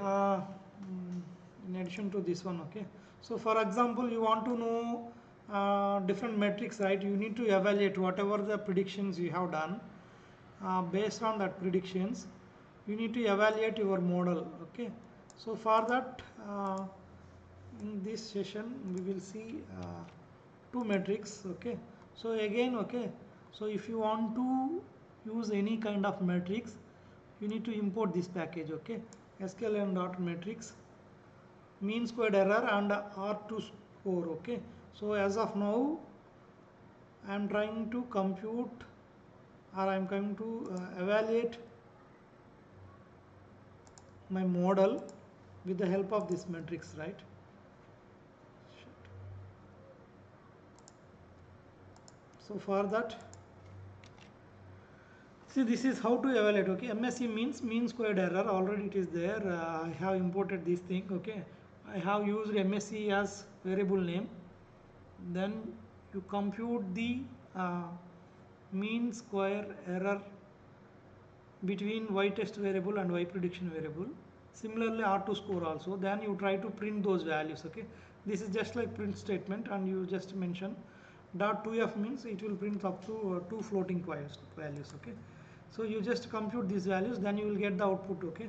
in addition to this one, okay, so for example you want to know different metrics, right? You need to evaluate whatever the predictions you have done. Based on that predictions you need to evaluate your model. Okay, so for that in this session we will see two metrics. Okay, so again, okay, so if you want to use any kind of metrics you need to import this package. Okay, sklearn dot metrics mean squared error and R2 score. Okay, so as of now I am trying to compute or I am going to evaluate my model with the help of this matrix, right? So for that, see, this is how to evaluate. Okay, MSE means mean squared error, already it is there. I have imported this thing. Okay, I have used MSE as variable name, then you compute the mean square error between y test variable and y prediction variable. Similarly R2 score also, then you try to print those values. Okay, this is just like print statement and you just mention dot 2f means it will print up to two floating values. Okay, so you just compute these values, then you will get the output. Okay,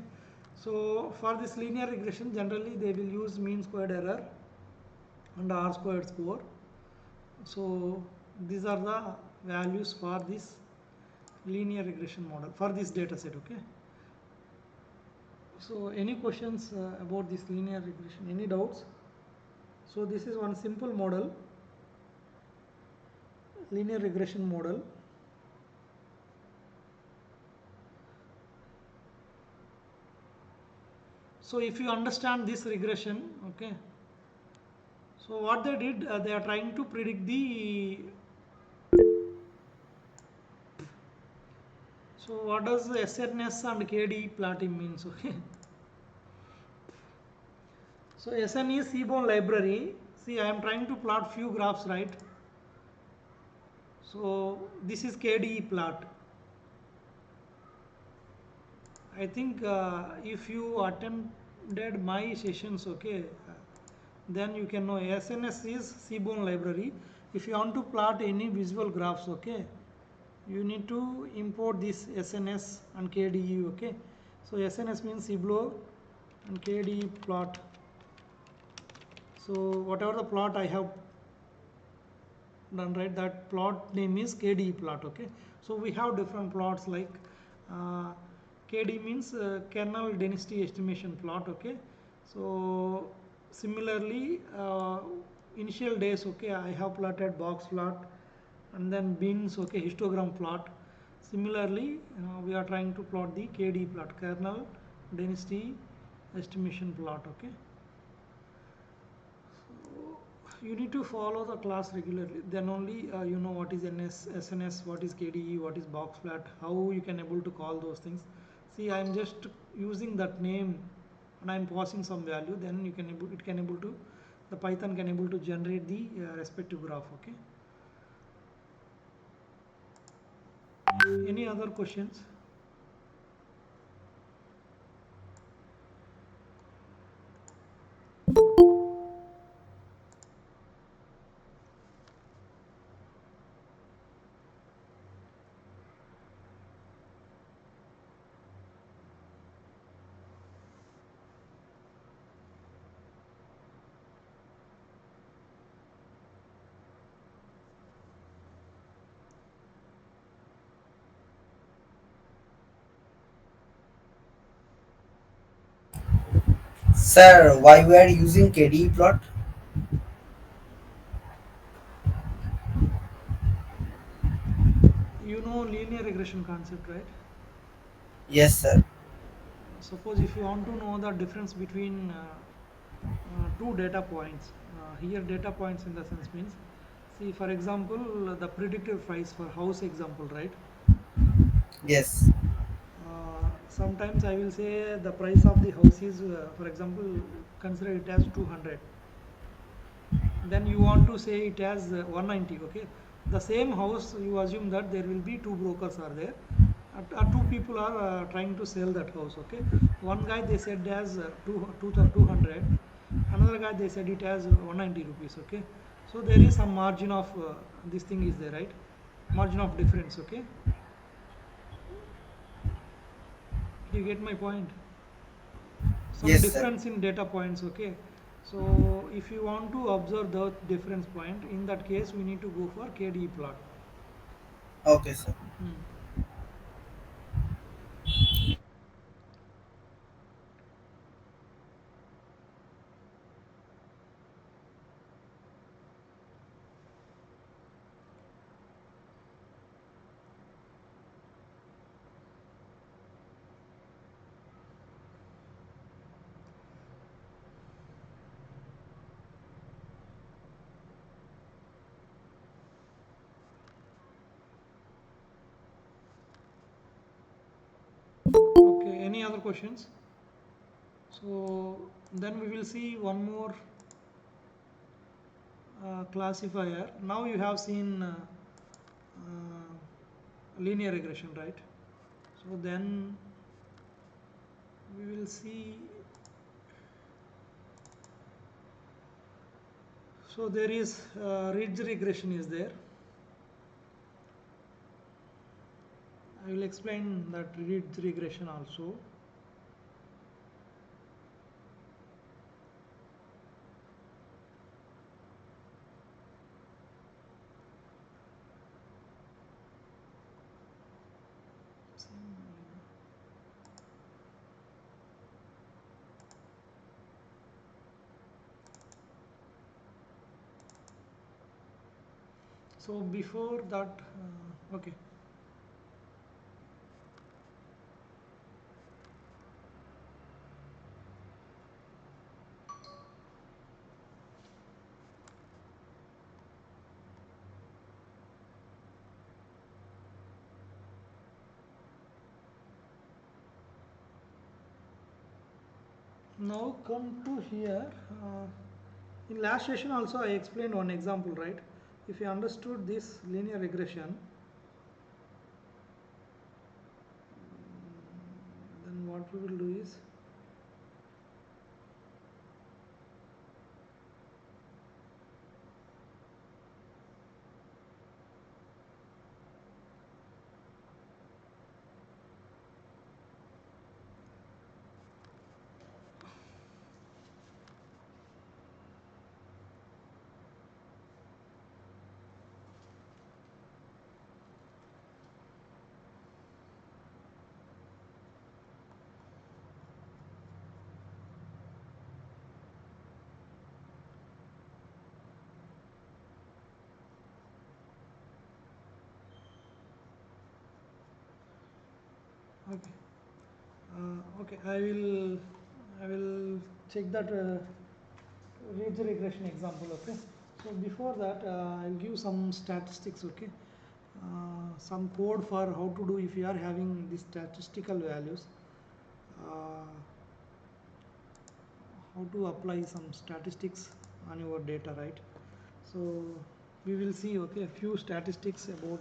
so for this linear regression generally they will use mean squared error and R squared score. So these are the values for this linear regression model for this data set. Okay, so any questions about this linear regression, any doubts? So this is one simple model, linear regression model. So if you understand this regression, okay, so what they did, they are trying to predict the, so what does the SNS and KD plotting means? Okay, so SN is seaborne library. See, I am trying to plot few graphs, right? So this is KDE plot. I think if you attended my sessions, okay, then you can know SNS is seaborne library. If you want to plot any visual graphs, okay, you need to import this SNS and KDE. Okay, so SNS means Seaborne and KDE plot. So whatever the plot I have done, right, that plot name is KDE plot. Okay, so we have different plots like KD means kernel density estimation plot. Okay, so similarly initial days, okay, I have plotted box plot and then bins, okay, histogram plot. Similarly we are trying to plot the KD plot, kernel density estimation plot. Okay, you need to follow the class regularly, then only you know what is SNS, what is KDE, what is box flat, how you can able to call those things. See, I am just using that name and I am passing some value, then you can able, it can able to, the Python can able to generate the respective graph. Okay, any other questions? Sir, why we are using KDE plot? You know linear regression concept, right? Yes, sir. Suppose if you want to know the difference between two data points, here data points in the sense means, see for example the predicted price for house example, right? Yes. Sometimes I will say the price of the house is, for example, consider it as 200. Then you want to say it as 190. Okay, the same house, you assume that there will be two brokers are there. Two people are trying to sell that house. Okay, one guy they said as 200, another guy they said it as 190 rupees. Okay, so there is some margin of this thing is there, right? Margin of difference. Okay, do you get my point? Some Yes, sir. difference in data points. Okay, so if you want to observe the difference point, in that case we need to go for KDE plot. Okay, sir. Hmm. Okay, any other questions? So then we will see one more classifier. Now you have seen linear regression, right? So then we will see. So there is ridge regression is there. I will explain that ridge regression also. So before that, okay. Now come to here. In last session also I explained one example, right? If you understood this linear regression, then what we will do is, okay, okay, I will check that ridge regression example. Okay, so before that I'll give some statistics. Okay, some code for how to do if you are having these statistical values. Uh, how to apply some statistics on your data, right? So we will see, okay, a few statistics about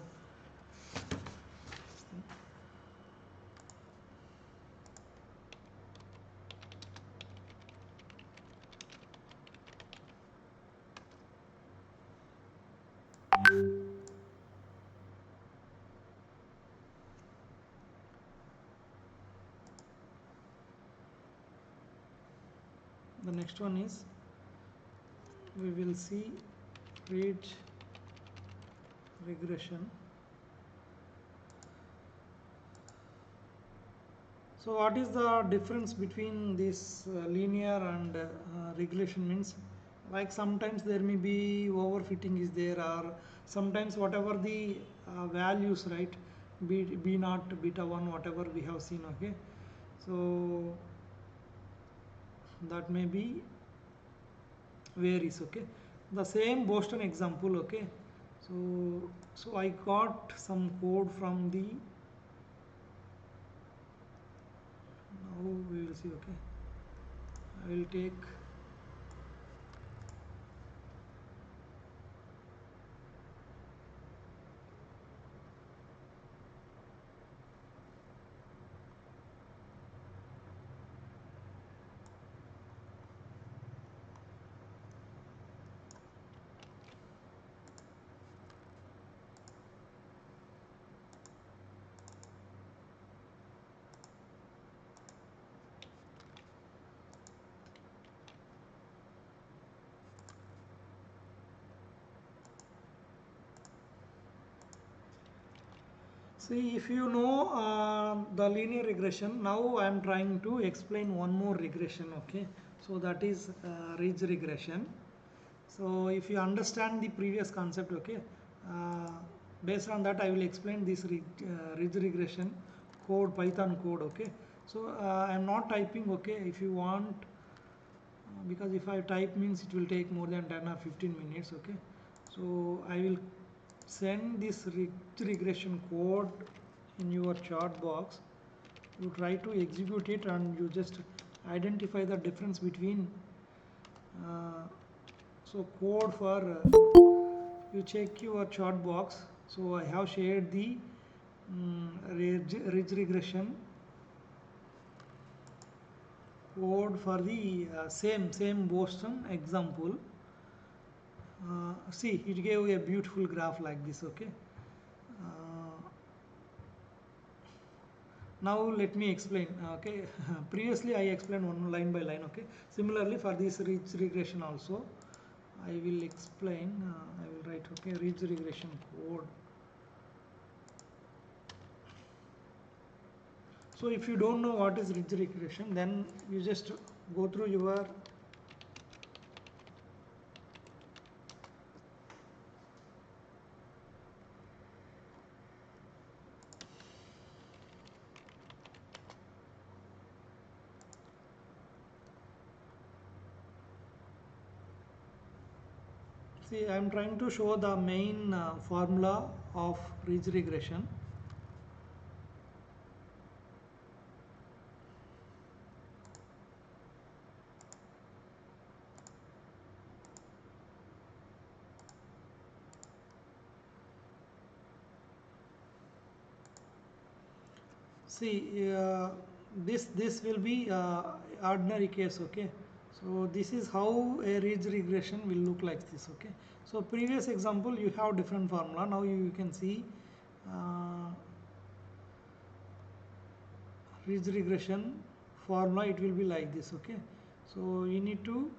the next one is we will see ridge regression. So what is the difference between this linear and regression means, like sometimes there may be overfitting is there, or sometimes whatever the values, right, b naught beta 1 whatever we have seen, okay, so that may be varies, okay. The same Boston example, okay, so I got some code from the, now we will see, okay, I will take, see, if you know the linear regression, now I am trying to explain one more regression, okay. So that is ridge regression. So if you understand the previous concept, okay, uh, based on that I will explain this ridge regression code, Python code, okay. So I am not typing, okay, if you want, because if I type means it will take more than 10 or 15 minutes, okay. So I will send this regression code in your chart box. You try to execute it and you just identify the difference between uh, so code for you check your chart box. So I have shared the ridge regression code for the same Boston example. See, it gave a beautiful graph like this, okay. uh, Now let me explain, okay. Previously I explained one line by line, okay. Similarly for this ridge regression also I will explain, I will write, okay, ridge regression code. So if you don't know what is ridge regression, then you just go through your see, I am trying to show the main formula of ridge regression. See, this will be ordinary case, okay. So this is how a ridge regression will look like this, okay. So previous example you have different formula. Now you can see uh, ridge regression formula, it will be like this, okay. So you need to,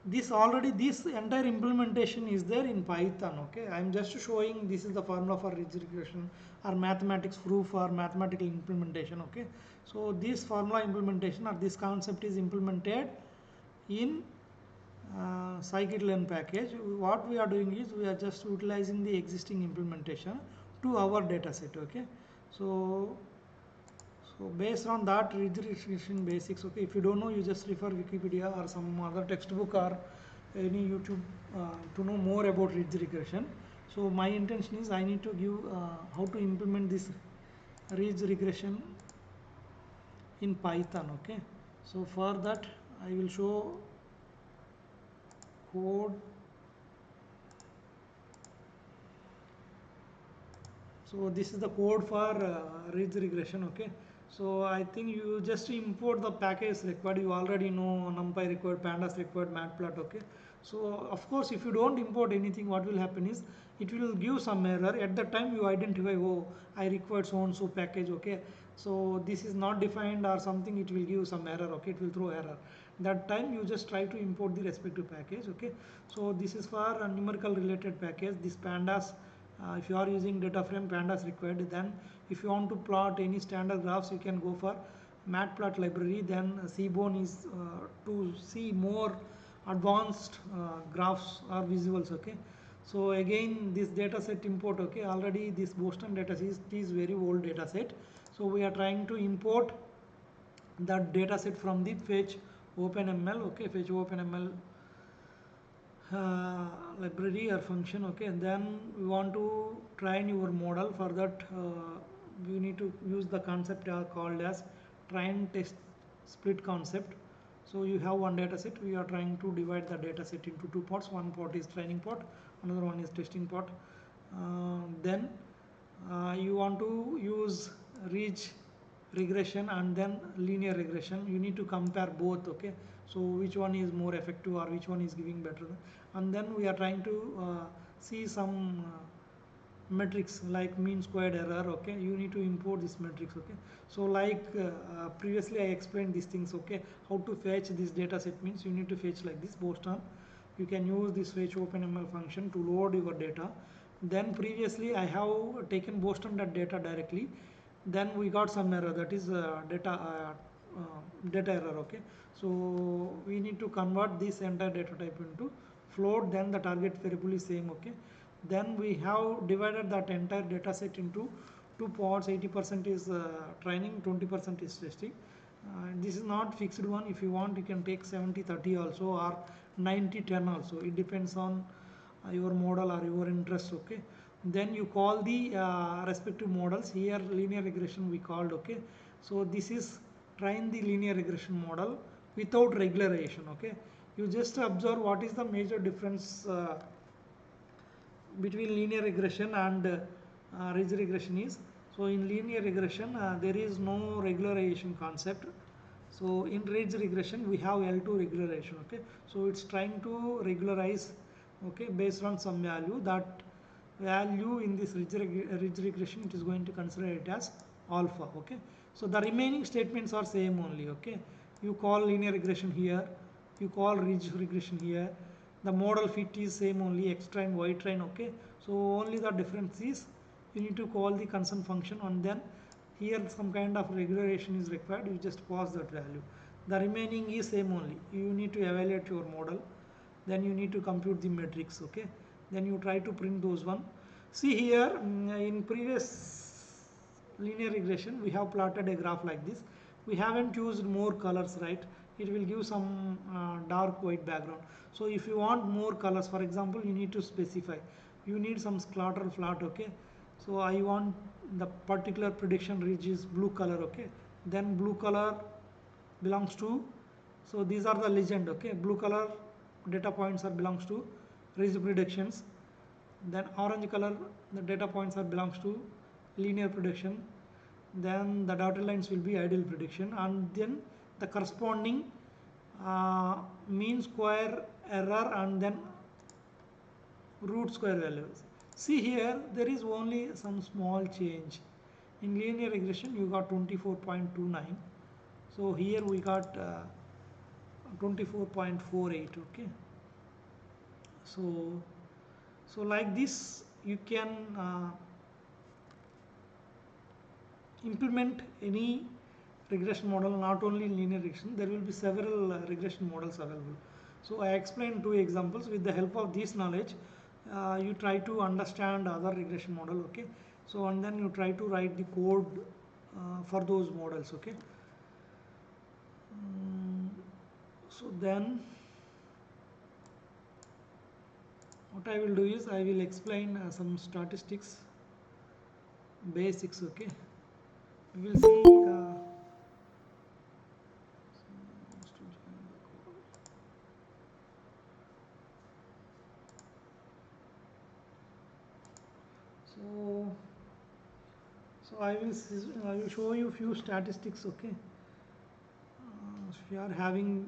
this entire implementation is there in Python, okay. I am just showing this is the formula for ridge regression or mathematics proof or mathematical implementation, okay. So this formula implementation or this concept is implemented in scikit-learn package. What we are doing is we are just utilizing the existing implementation to our data set, okay. So based on that regression basics, okay, if you don't know, you just refer Wikipedia or some other textbook or any YouTube to know more about ridge regression. So my intention is I need to give how to implement this ridge regression in Python, okay. So for that I will show code. So this is the code for ridge regression, okay. So I think you just import the package required. You already know NumPy required, Pandas required, Matplotlib, okay. So of course if you don't import anything, what will happen is it will give some error. At the time you identify, oh, I required so and so package, okay. So this is not defined or something, it will give some error, okay, it will throw error. That time you just try to import the respective package, okay. So this is for a numerical related package, this Pandas. If you are using data frame, Pandas required. Then if you want to plot any standard graphs, you can go for matplotlib library, then seaborn is to see more advanced graphs or visuals. Okay, so again this data set import. Okay, already this Boston data set is very old data set, so we are trying to import that data set from the fetch openml. Okay, fetch openml library or function. Okay, and then we want to train your model. For that we need to use the concept called as train test split concept. So you have one data set, we are trying to divide the data set into two parts. One part is training part, another one is testing part. Then you want to use ridge regression and then linear regression. You need to compare both. Okay, so which one is more effective or which one is giving better, and then we are trying to see some metrics like mean squared error. Okay, you need to import this metrics. Okay, so like previously I explained these things. Okay, how to fetch this data set means you need to fetch like this Boston. You can use this fetch openml function to load your data. Then previously I have taken Boston that data directly, then we got some error, that is data error. Okay, so we need to convert this entire data type into float, then the target variable is same. Okay, then we have divided that entire data set into two parts. 80% is training, 20% is testing. This is not fixed one. If you want, you can take 70-30 also, or 90-10 also. It depends on your model or your interest. Okay, then you call the respective models. Here linear regression we called. Okay, so this is train the linear regression model without regularization. Okay, you just observe what is the major difference between linear regression and ridge regression is. So in linear regression there is no regularization concept. So in ridge regression we have L2 regularization. Okay, so it's trying to regularize, okay, based on some value. That value in this ridge regression, it is going to consider it as alpha. Okay, so the remaining statements are same only. Okay, you call linear regression here, you call ridge regression here, the model fit is same only, x train, y train. Okay, so only the difference is you need to call the concern function, and then here some kind of regularization is required, you just pass that value. The remaining is same only. You need to evaluate your model, then you need to compute the metrics. Okay, then you try to print those one. See here, in previous linear regression we have plotted a graph like this. We haven't used more colors, right? It will give some dark white background. So if you want more colors, for example, you need to specify, you need some scatter plot. Okay, so I want the particular prediction ridge is blue color. Okay, then blue color belongs to, so these are the legend. Okay, blue color data points are belongs to ridge predictions, then orange color the data points are belongs to linear prediction, then the dotted lines will be ideal prediction, and then the corresponding mean square error and then root square values. See here, there is only some small change. In linear regression you got 24.29, so here we got 24.48. Okay, so like this you can implement any regression model, not only linear regression. There will be several regression models available. So I explained two examples. With the help of this knowledge you try to understand other regression model. Okay, so and then you try to write the code for those models. Okay, so then what I will do is I will explain some statistics basics. Okay, we will see so I will show you few statistics. Okay, if you are having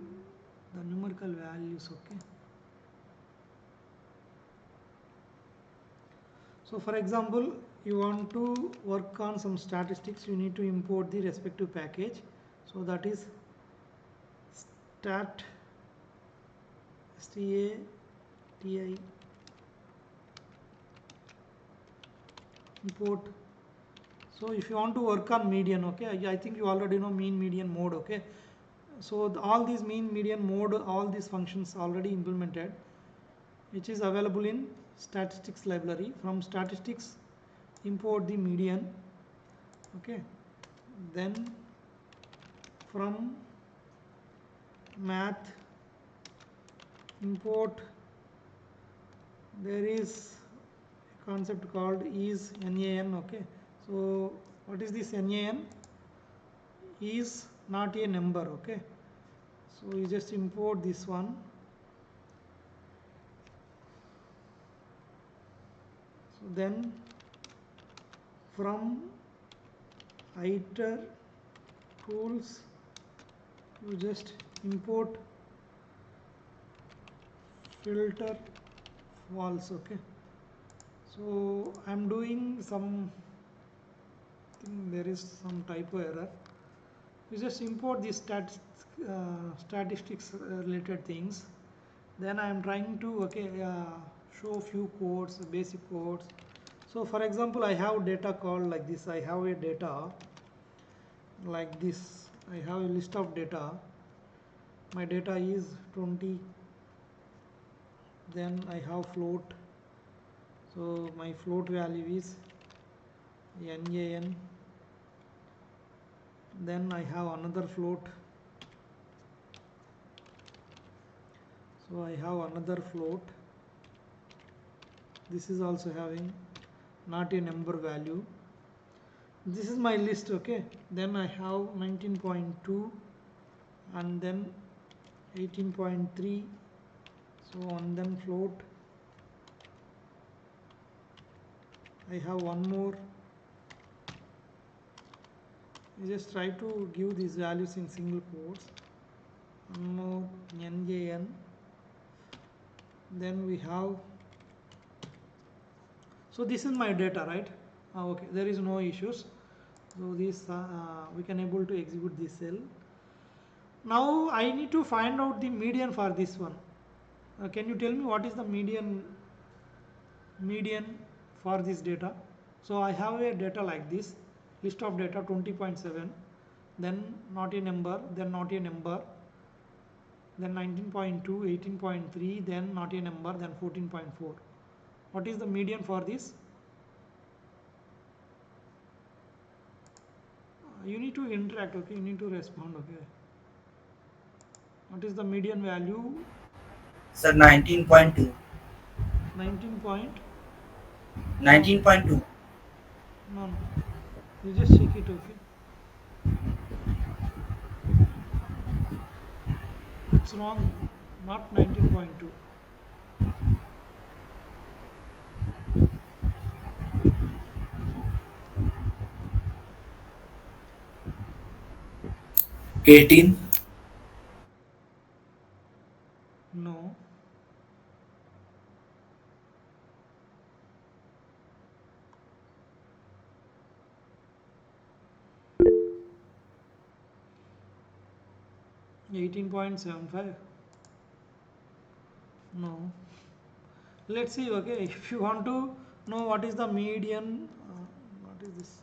the numerical values. Okay, so for example, you want to work on some statistics, you need to import the respective package. So that is stat import So if you want to work on median, okay, I think you already know mean, median, mode, okay. So all these mean, median, mode, all these functions already implemented, which is available in statistics library. From statistics, import the median, okay. Then from math, import, there is a concept called is NaN, okay. So what is this NaN? Is not a number, okay. So you just import this one. So then from iter tools, you just import filter false, okay. So I am doing some, I think there is some typo error. You just import these statistics related things. Then I am trying to, okay, show few codes, basic codes. So for example, I have data called like this. I have a data like this. I have a list of data. My data is 20. Then I have float. So my float value is NaN. Then I have another float. So I have another float. This is also having not a number value. This is my list, okay. Then I have 19.2 and then 18.3. So and then float. I have one more. You just try to give these values in single quotes. One more NaN. Then we have, so this is my data, right? Okay, there is no issues. So this we can able to execute this cell. Now I need to find out the median for this one. Can you tell me what is the median for this data? So I have a data like this, list of data 20.7, then not a number, then not a number, then 19.2, 18.3, then not a number, then 14.4. What is the median for this? You need to interact, okay, you need to respond, okay. What is the median value? Sir, 19.2. 19 point, no, 19.2. no, no, you just check it, okay. It's wrong, not 19.2. $18. No, $18.75. No. Let's see, okay. If you want to know what is the median, what is this?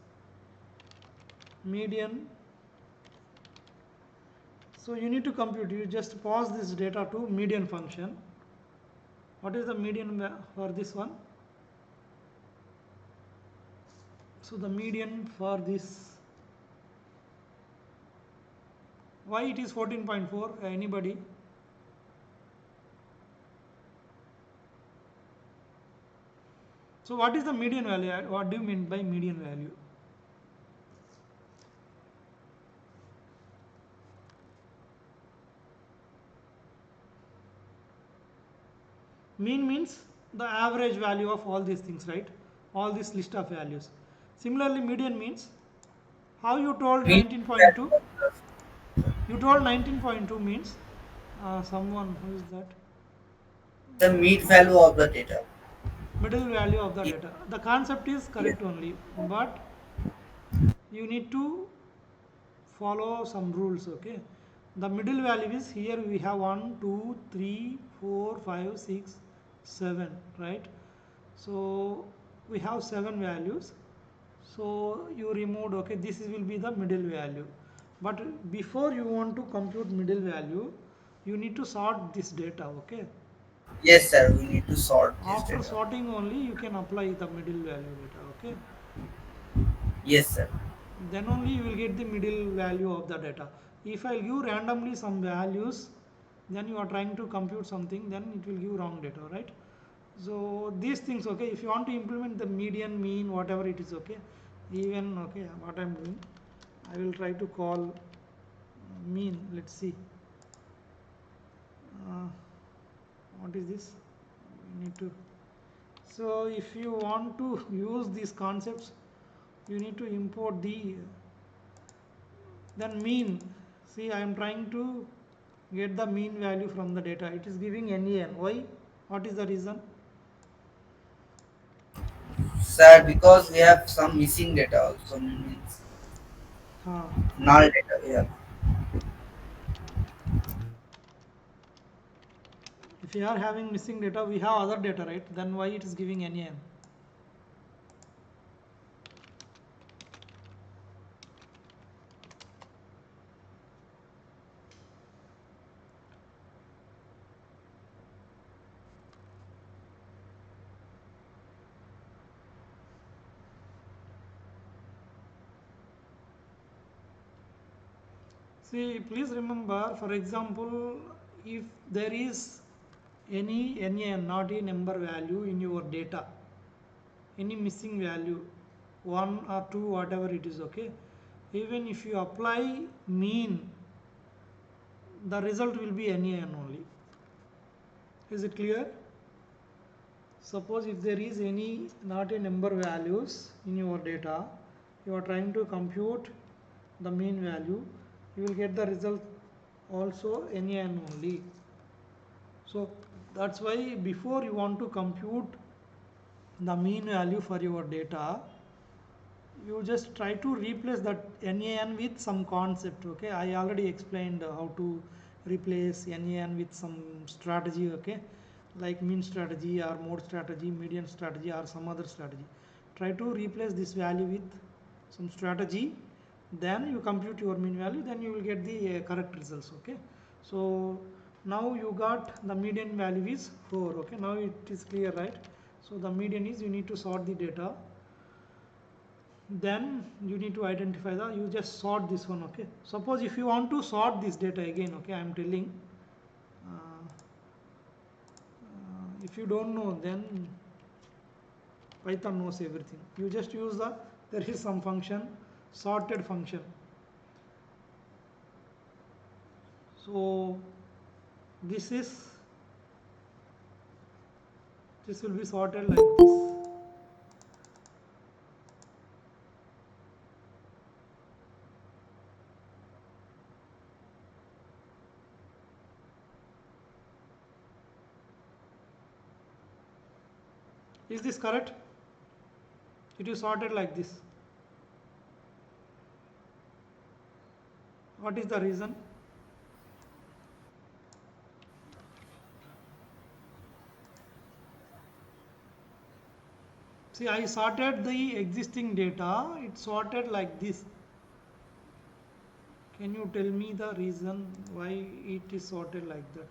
Median. So you need to compute. You just pass this data to median function. What is the median for this one? So the median for this, why it is 14.4? Anybody? So what is the median value? What do you mean by median value? Mean means the average value of all these things, right? All this list of values. Similarly, median means how you told Mean 19.2. You told 19.2 means someone who is that? The mean value of the data. Middle value of the Ye- data. The concept is Yes. correct only, but you need to follow some rules, okay. The middle value is here we have 1, 2, 3, 4, 5, 6, 7, right? So we have 7 values. So you removed, okay, will be the middle value. But before you want to compute middle value, you need to sort this data, okay. Yes, sir. We need to sort this After data. sorting only you can apply the middle value data, okay. Yes, sir. Then only you will get the middle value of the data. If I give randomly some values, then you are trying to compute something, then it will give wrong data, right? So these things, okay, if you want to implement the median, mean, whatever it is, okay, even, okay, what I'm doing, I will try to call mean. Let's see, uh, what is this? We need to. So if you want to use these concepts, you need to import the then mean. See, I am trying to get the mean value from the data. It is giving NAN. Why? What is the reason? Sir, because we have some missing data also, means Huh. null data. Yeah. If you are having missing data, we have other data, right? Then why it is giving NAN? See, please remember, for example, if there is any NAN, not a number value in your data, any missing value, 1 or 2, whatever it is, okay, even if you apply mean, the result will be NAN only. Is it clear? Suppose if there is any not a number values in your data, you are trying to compute the mean value, you will get the result also NAN only. So that's why before you want to compute the mean value for your data, you just try to replace that NAN with some concept. Okay, I already explained how to replace NAN with some strategy, okay, like mean strategy or mode strategy, median strategy, or some other strategy. Try to replace this value with some strategy, then you compute your mean value, then you will get the correct results, okay. So now you got the median value is 4, okay, now it is clear, right? So the median is, you need to sort the data, then you need to identify the, you just sort this one, okay. Suppose if you want to sort this data again, okay, I am telling, if you don't know, then Python knows everything. You just use the, there is some function, sorted function. So this is, this will be sorted like this. Is this correct? It is sorted like this. What is the reason? See, I sorted the existing data, it sorted like this. Can you tell me the reason why it is sorted like that?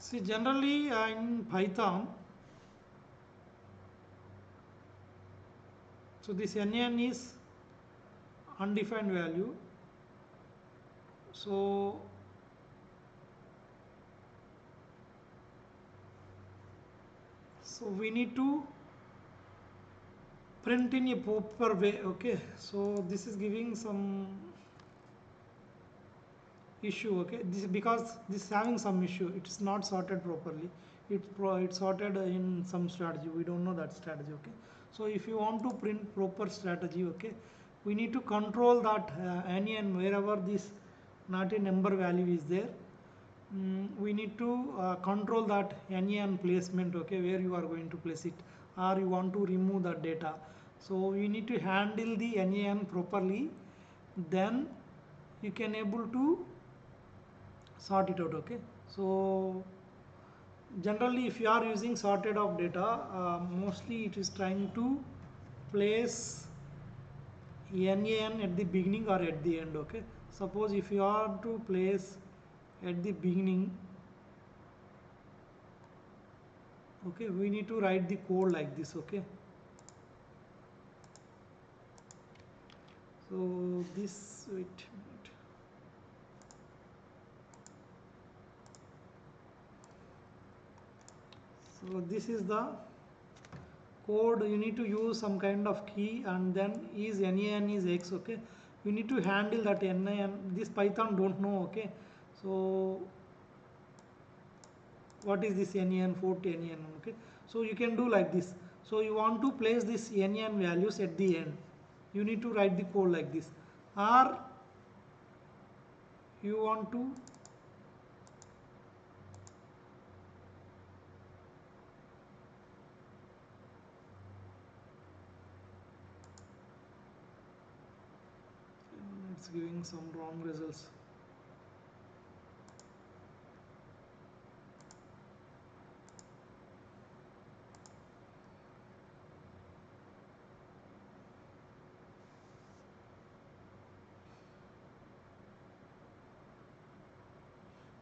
See, generally in Python, so this NaN is undefined value. So we need to print in a proper way. Okay, so this is giving some issue. Okay, this because this is having some issue, it's not sorted properly. It's sorted in some strategy, we don't know that strategy. Okay, so if you want to print proper strategy, okay, we need to control that NaN wherever this not a number value is there. We need to control that NaN placement, okay, where you are going to place it, or you want to remove the data. So you need to handle the NaN properly, then you can able to sort it out. Okay, so generally if you are using sorted of data, mostly it is trying to place NaN at the beginning or at the end. Okay, suppose if you are to place at the beginning, okay, we need to write the code like this. Okay, so this, wait a minute. So this is the code. You need to use some kind of key, and then is NaN is X. Okay, you need to handle that NaN. This Python don't know. Okay, so what is this NaN 40 NaN? Okay, so you can do like this. So you want to place this NaN values at the end, you need to write the code like this, or you want to it's giving some wrong results.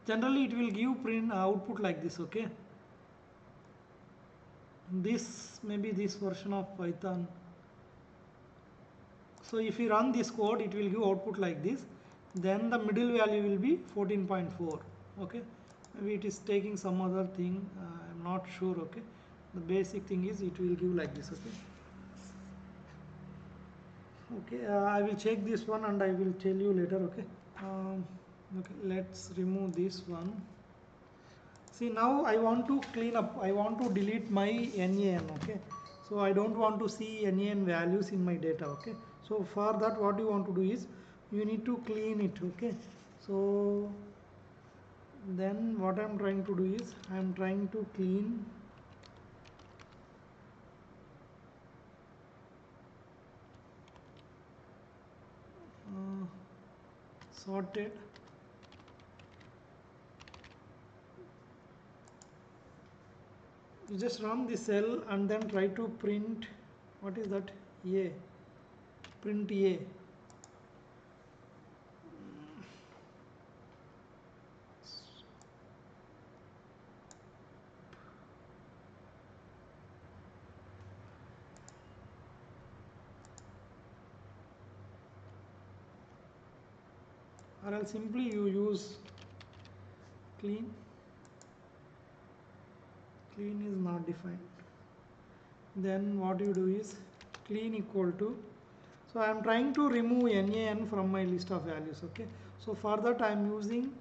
Generally it will give print output like this. Okay, this maybe this version of Python. So if you run this code, it will give output like this, then the middle value will be 14.4. okay, maybe it is taking some other thing, I'm not sure. Okay, the basic thing is it will give like this. Okay, okay, I will check this one and I will tell you later. Okay, okay, let's remove this one. See, now I want to clean up, I want to delete my NaN. Okay, so I don't want to see NaN values in my data. Okay, so for that what you want to do is you need to clean it. Okay, so then what I'm trying to do is I'm trying to clean sorted. You just run the cell and then try to print, what is that, A, print A. Or else simply you use clean. Clean is not defined. Then what you do is clean equal to, so I am trying to remove NaN from my list of values. Okay, so for that I am using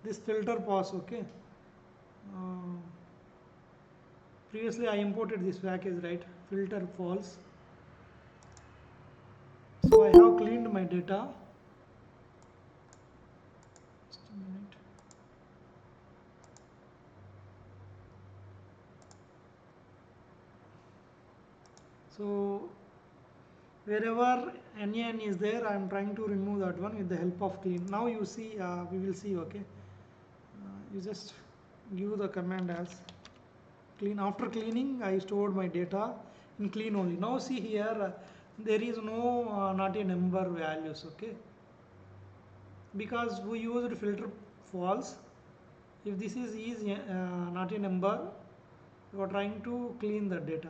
this filter pass. Okay, previously I imported this package, right, filter false. So I have cleaned my data. Just a minute. So wherever NaN is there, I am trying to remove that one with the help of clean. Now you see, we will see. Okay, you just give the command as clean. After cleaning, I stored my data in clean only. Now see here, there is no not a number values. Okay, because we used filter false. If this is not a number, you are trying to clean the data.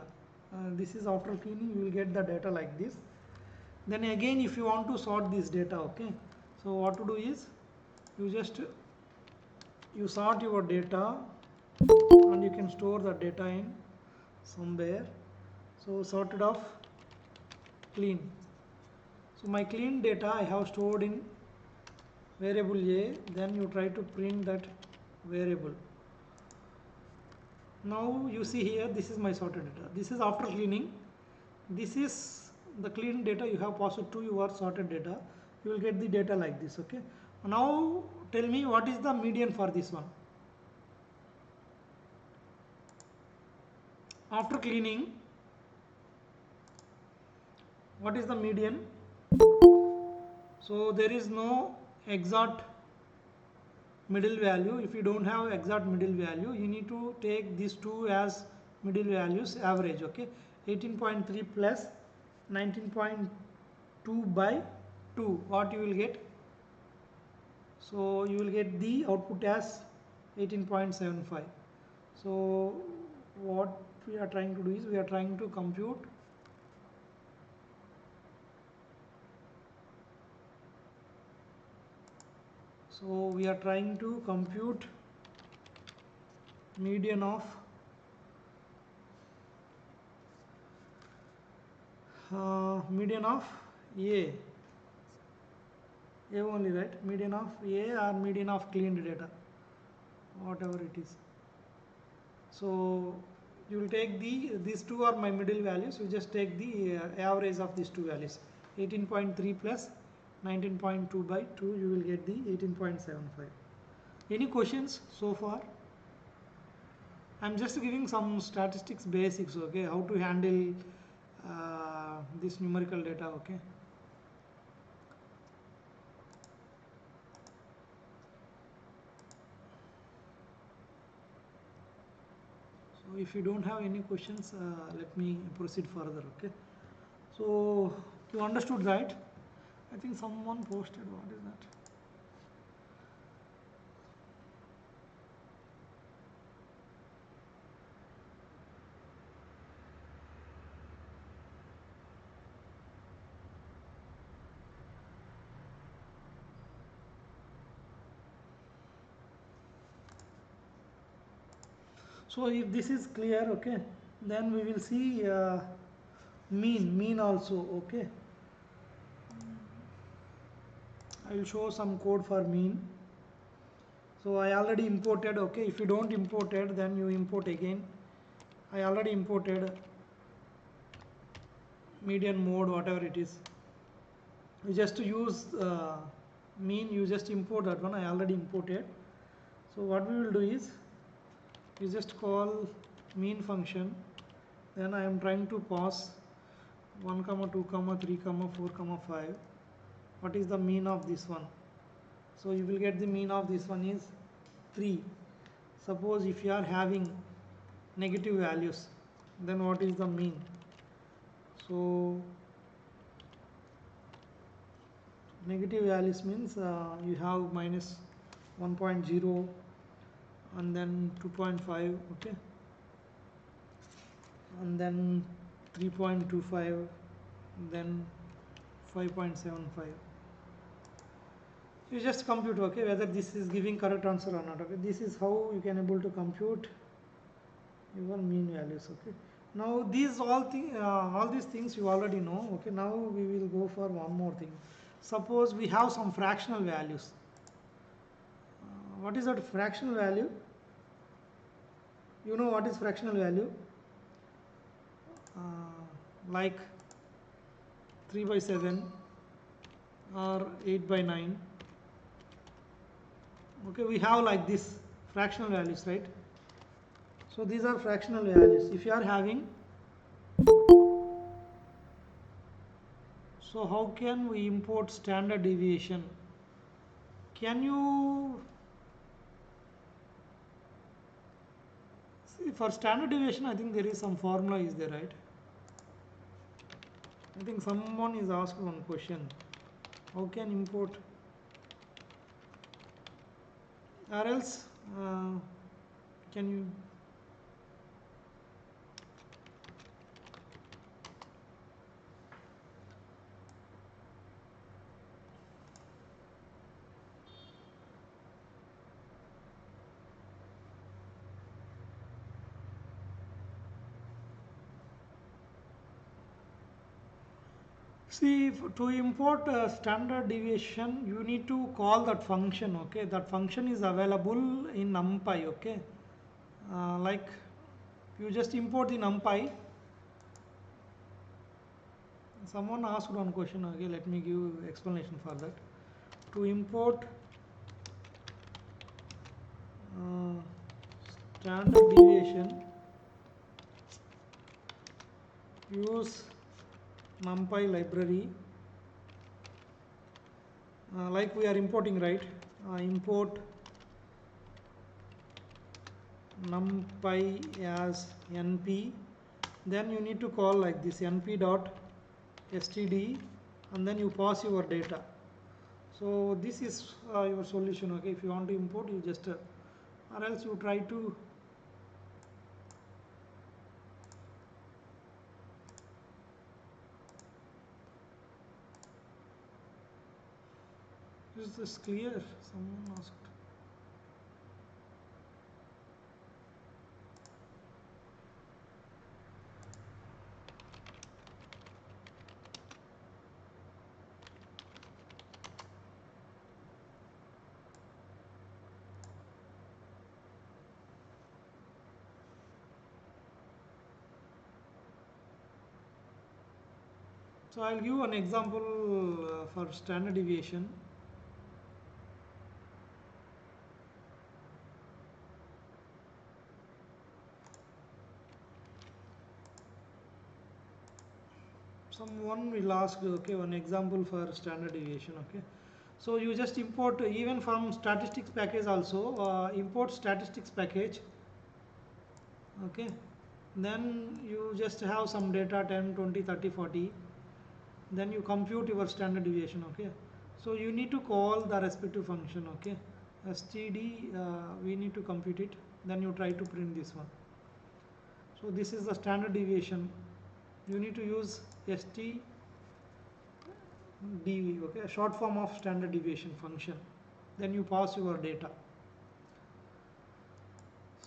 This is after cleaning, you will get the data like this. Then again, if you want to sort this data, okay, so what to do is you sort your data and you can store the data in somewhere. So sorted off clean. So my clean data I have stored in variable A, then you try to print that variable. Now you see here, this is my sorted data. This is after cleaning. This is the clean data you have passed to your sorted data. You will get the data like this. Okay. Now tell me what is the median for this one. After cleaning, what is the median? So there is no exact middle value. If you don't have exact middle value, you need to take these two as middle values, average. Okay, 18.3 plus 19.2 by 2, what you will get? So you will get the output as 18.75. so what we are trying to do is we are trying to compute median of A only, right? Median of A or median of cleaned data, whatever it is. So you will take these two are my middle values. You just take the average of these two values, 18.3 plus 19.2 by 2. You will get the 18.75. Any questions so far? I'm just giving some statistics basics. Okay, how to handle this numerical data. Okay. So if you don't have any questions, let me proceed further. Okay. So you understood, right? I think someone posted. What is that? So if this is clear, okay, then we will see mean also. Okay, I will show some code for mean. So I already imported. Okay, if you don't imported, then you import again. I already imported median mode, whatever it is. You just use mean, you just import that one. I already imported. So what we will do is you just call mean function, then I am trying to pass 1 comma 2 comma 3 comma 4 comma 5. What is the mean of this one? So you will get the mean of this one is 3. Suppose if you are having negative values, then what is the mean? So negative values means you have minus 1.0 and then 2.5, okay, and then 3.25, then 5.75. You just compute, okay, whether this is giving correct answer or not. Okay, this is how you can able to compute your mean values. Okay, now all these things you already know. Okay, now we will go for one more thing. Suppose we have some fractional values. What is that fractional value? You know what is fractional value? Like 3 by 7 or 8 by 9. Okay, we have like this fractional values, right? So these are fractional values. If you are having, so how can we import standard deviation? Can you see for standard deviation? I think there is some formula is there, right? I think someone is asked one question. How can import, or else can you? See, to import standard deviation, you need to call that function. Okay, that function is available in numpy. Okay, like you just import the numpy. Someone asked one question. Okay, let me give explanation for that. To import uh, standard deviation, use numpy library. Like we are importing, right? Import numpy as np, then you need to call like this np dot std, and then you pass your data. So this is your solution. Okay, if you want to import, you just or else you try to is this clear? Someone asked. So I'll give an example for standard deviation. Someone will ask, okay, one example for standard deviation. Okay, so you just import even from statistics package also, import statistics package. Okay, then you just have some data 10, 20, 30, 40, then you compute your standard deviation. Okay, so you need to call the respective function. Okay, std, we need to compute it, then you try to print this one. So this is the standard deviation. You need to use stdv. Okay, a short form of standard deviation function, then you pass your data.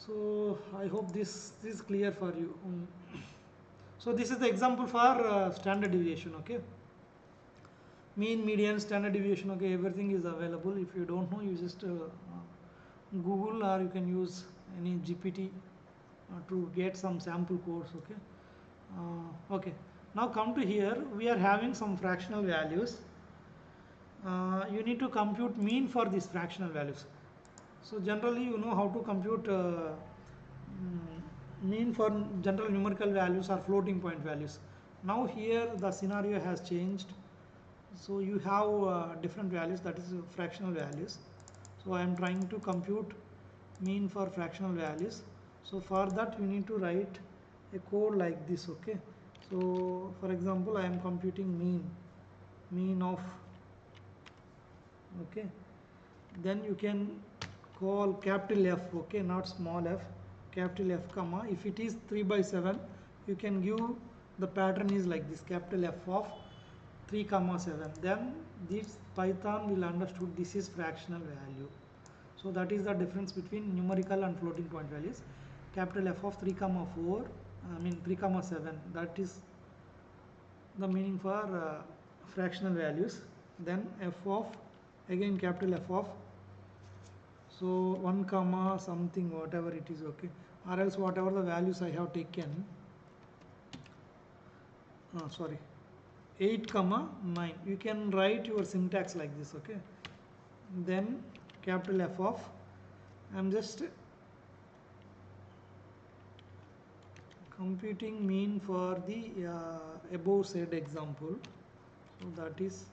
So I hope this is clear for you. So this is the example for standard deviation. Okay, mean, median, standard deviation. Okay, everything is available. If you don't know, you just google, or you can use any gpt to get some sample codes. Okay, okay, now come to here, we are having some fractional values. You need to compute mean for these fractional values. So generally you know how to compute mean for general numerical values or floating point values. Now here the scenario has changed, so you have different values, that is fractional values. So I am trying to compute mean for fractional values. So for that you need to write a code like this. Okay, so for example I am computing mean of, okay, then you can call capital F. Okay, not small f, capital F comma, if it is 3 by 7, you can give the pattern is like this, capital F of 3 comma 7, then this Python will understood this is fractional value. So that is the difference between numerical and floating point values. Capital F of 3 comma 4, I mean 3 comma 7, that is the meaning for fractional values. Then F of, again capital F of, so 1 comma something, whatever it is. Okay, or else whatever the values I have taken, sorry, 8 comma 9, you can write your syntax like this. Okay, then capital F of, I am just computing mean for the above said example. So that is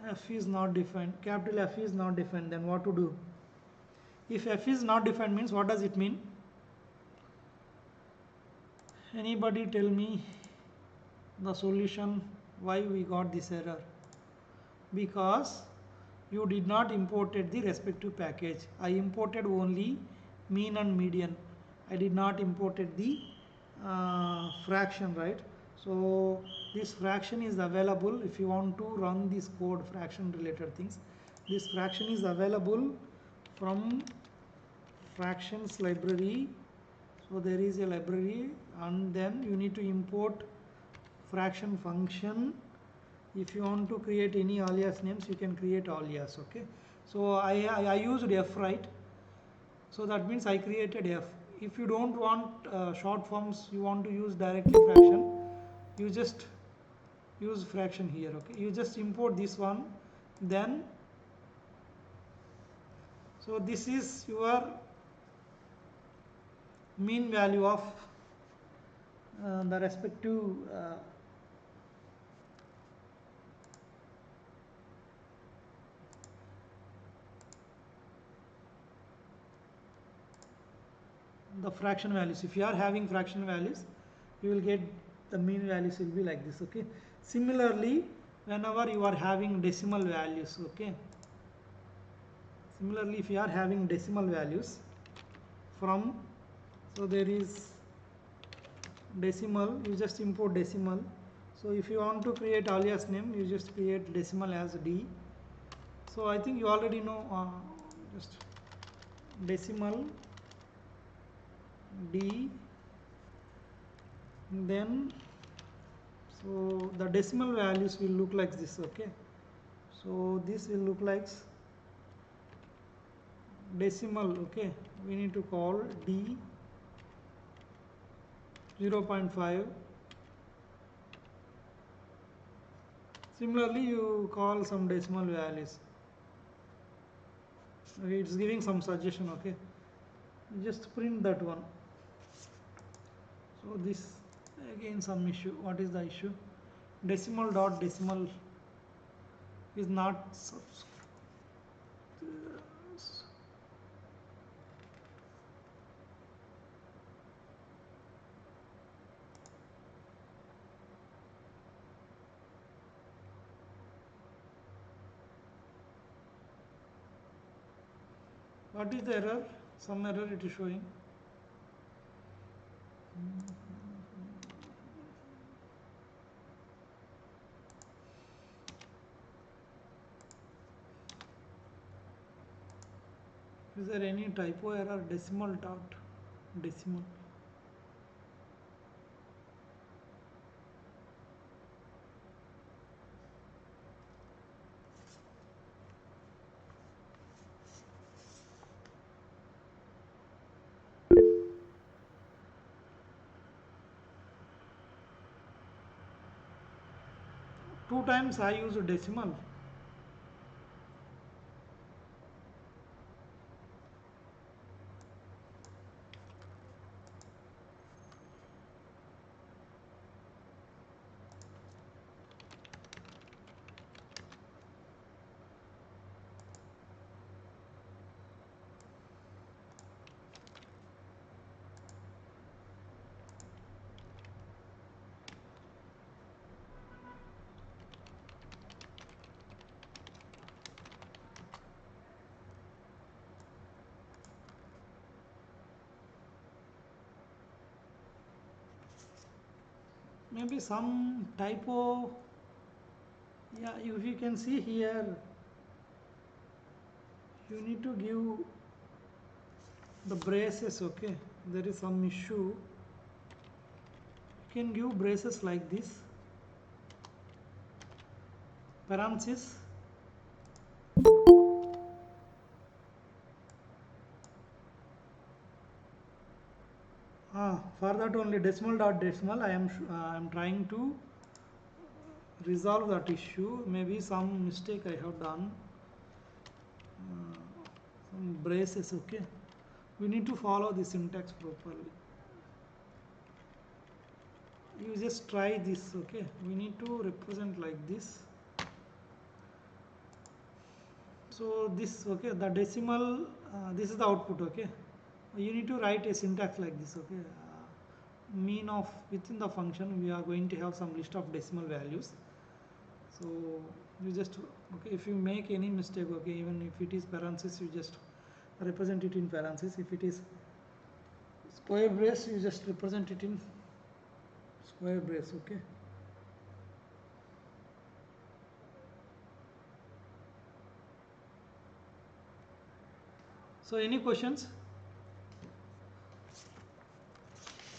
F is not defined, capital F is not defined, then what to do? If F is not defined means what does it mean? Anybody tell me the solution why we got this error? Because you did not imported the respective package. I imported only mean and median. I did not imported the fraction, right? So this fraction is available if you want to run this code, fraction related things. This fraction is available from fractions library. So there is a library, and then you need to import fraction function. If you want to create any alias names, you can create alias. Okay, so I used f, right? So that means I created f. If you don't want short forms, you want to use directly fraction, you just use fraction here. Okay, you just import this one, then so this is your mean value of the respective the fraction values. If you are having fraction values, you will get the mean values will be like this. Okay, similarly whenever you are having decimal values, okay, similarly if you are having decimal values from, so there is decimal, you just import decimal. So if you want to create alias name, you just create decimal as d. So I think you already know, just decimal d, then so the decimal values will look like this. Okay, so this will look like decimal. Okay, we need to call d 0.5. Similarly you call some decimal values. Okay, it's giving some suggestion. Okay, just print that one. So this again some issue. What is the issue? Decimal dot decimal is not what is the error? Some error it is showing. Is there any typo error? Decimal dot decimal. Two times I use decimal. Maybe some typo. Yeah, if you can see here, you need to give the braces. Okay, there is some issue. You can give braces like this, parenthesis, for that only decimal dot decimal. I am trying to resolve that issue. Maybe some mistake I have done. Some braces. Okay, we need to follow the syntax properly. You just try this. Okay, we need to represent like this. So this, okay, the decimal, this is the output. Okay, you need to write a syntax like this. Okay, mean of within the function we are going to have some list of decimal values. So you just, okay, if you make any mistake, okay, even if it is parenthesis, you just represent it in parenthesis. If it is square brace, you just represent it in square brace. Okay, so any questions?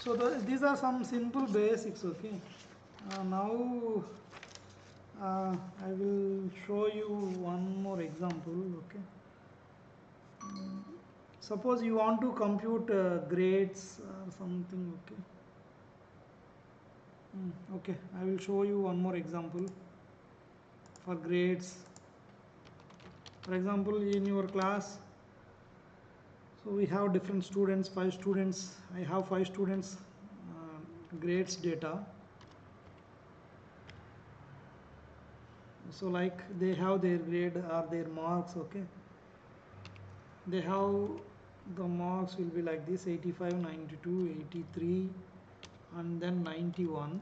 So these are some simple basics, okay. Now I will show you one more example, okay. Suppose you want to compute grades or something, okay. Okay, I will show you one more example for grades. For example, in your class, so we have different students, 5 students. I have 5 students grades data. So like they have their grade or their marks, okay. They have the marks will be like this: 85, 92, 83, and then 91.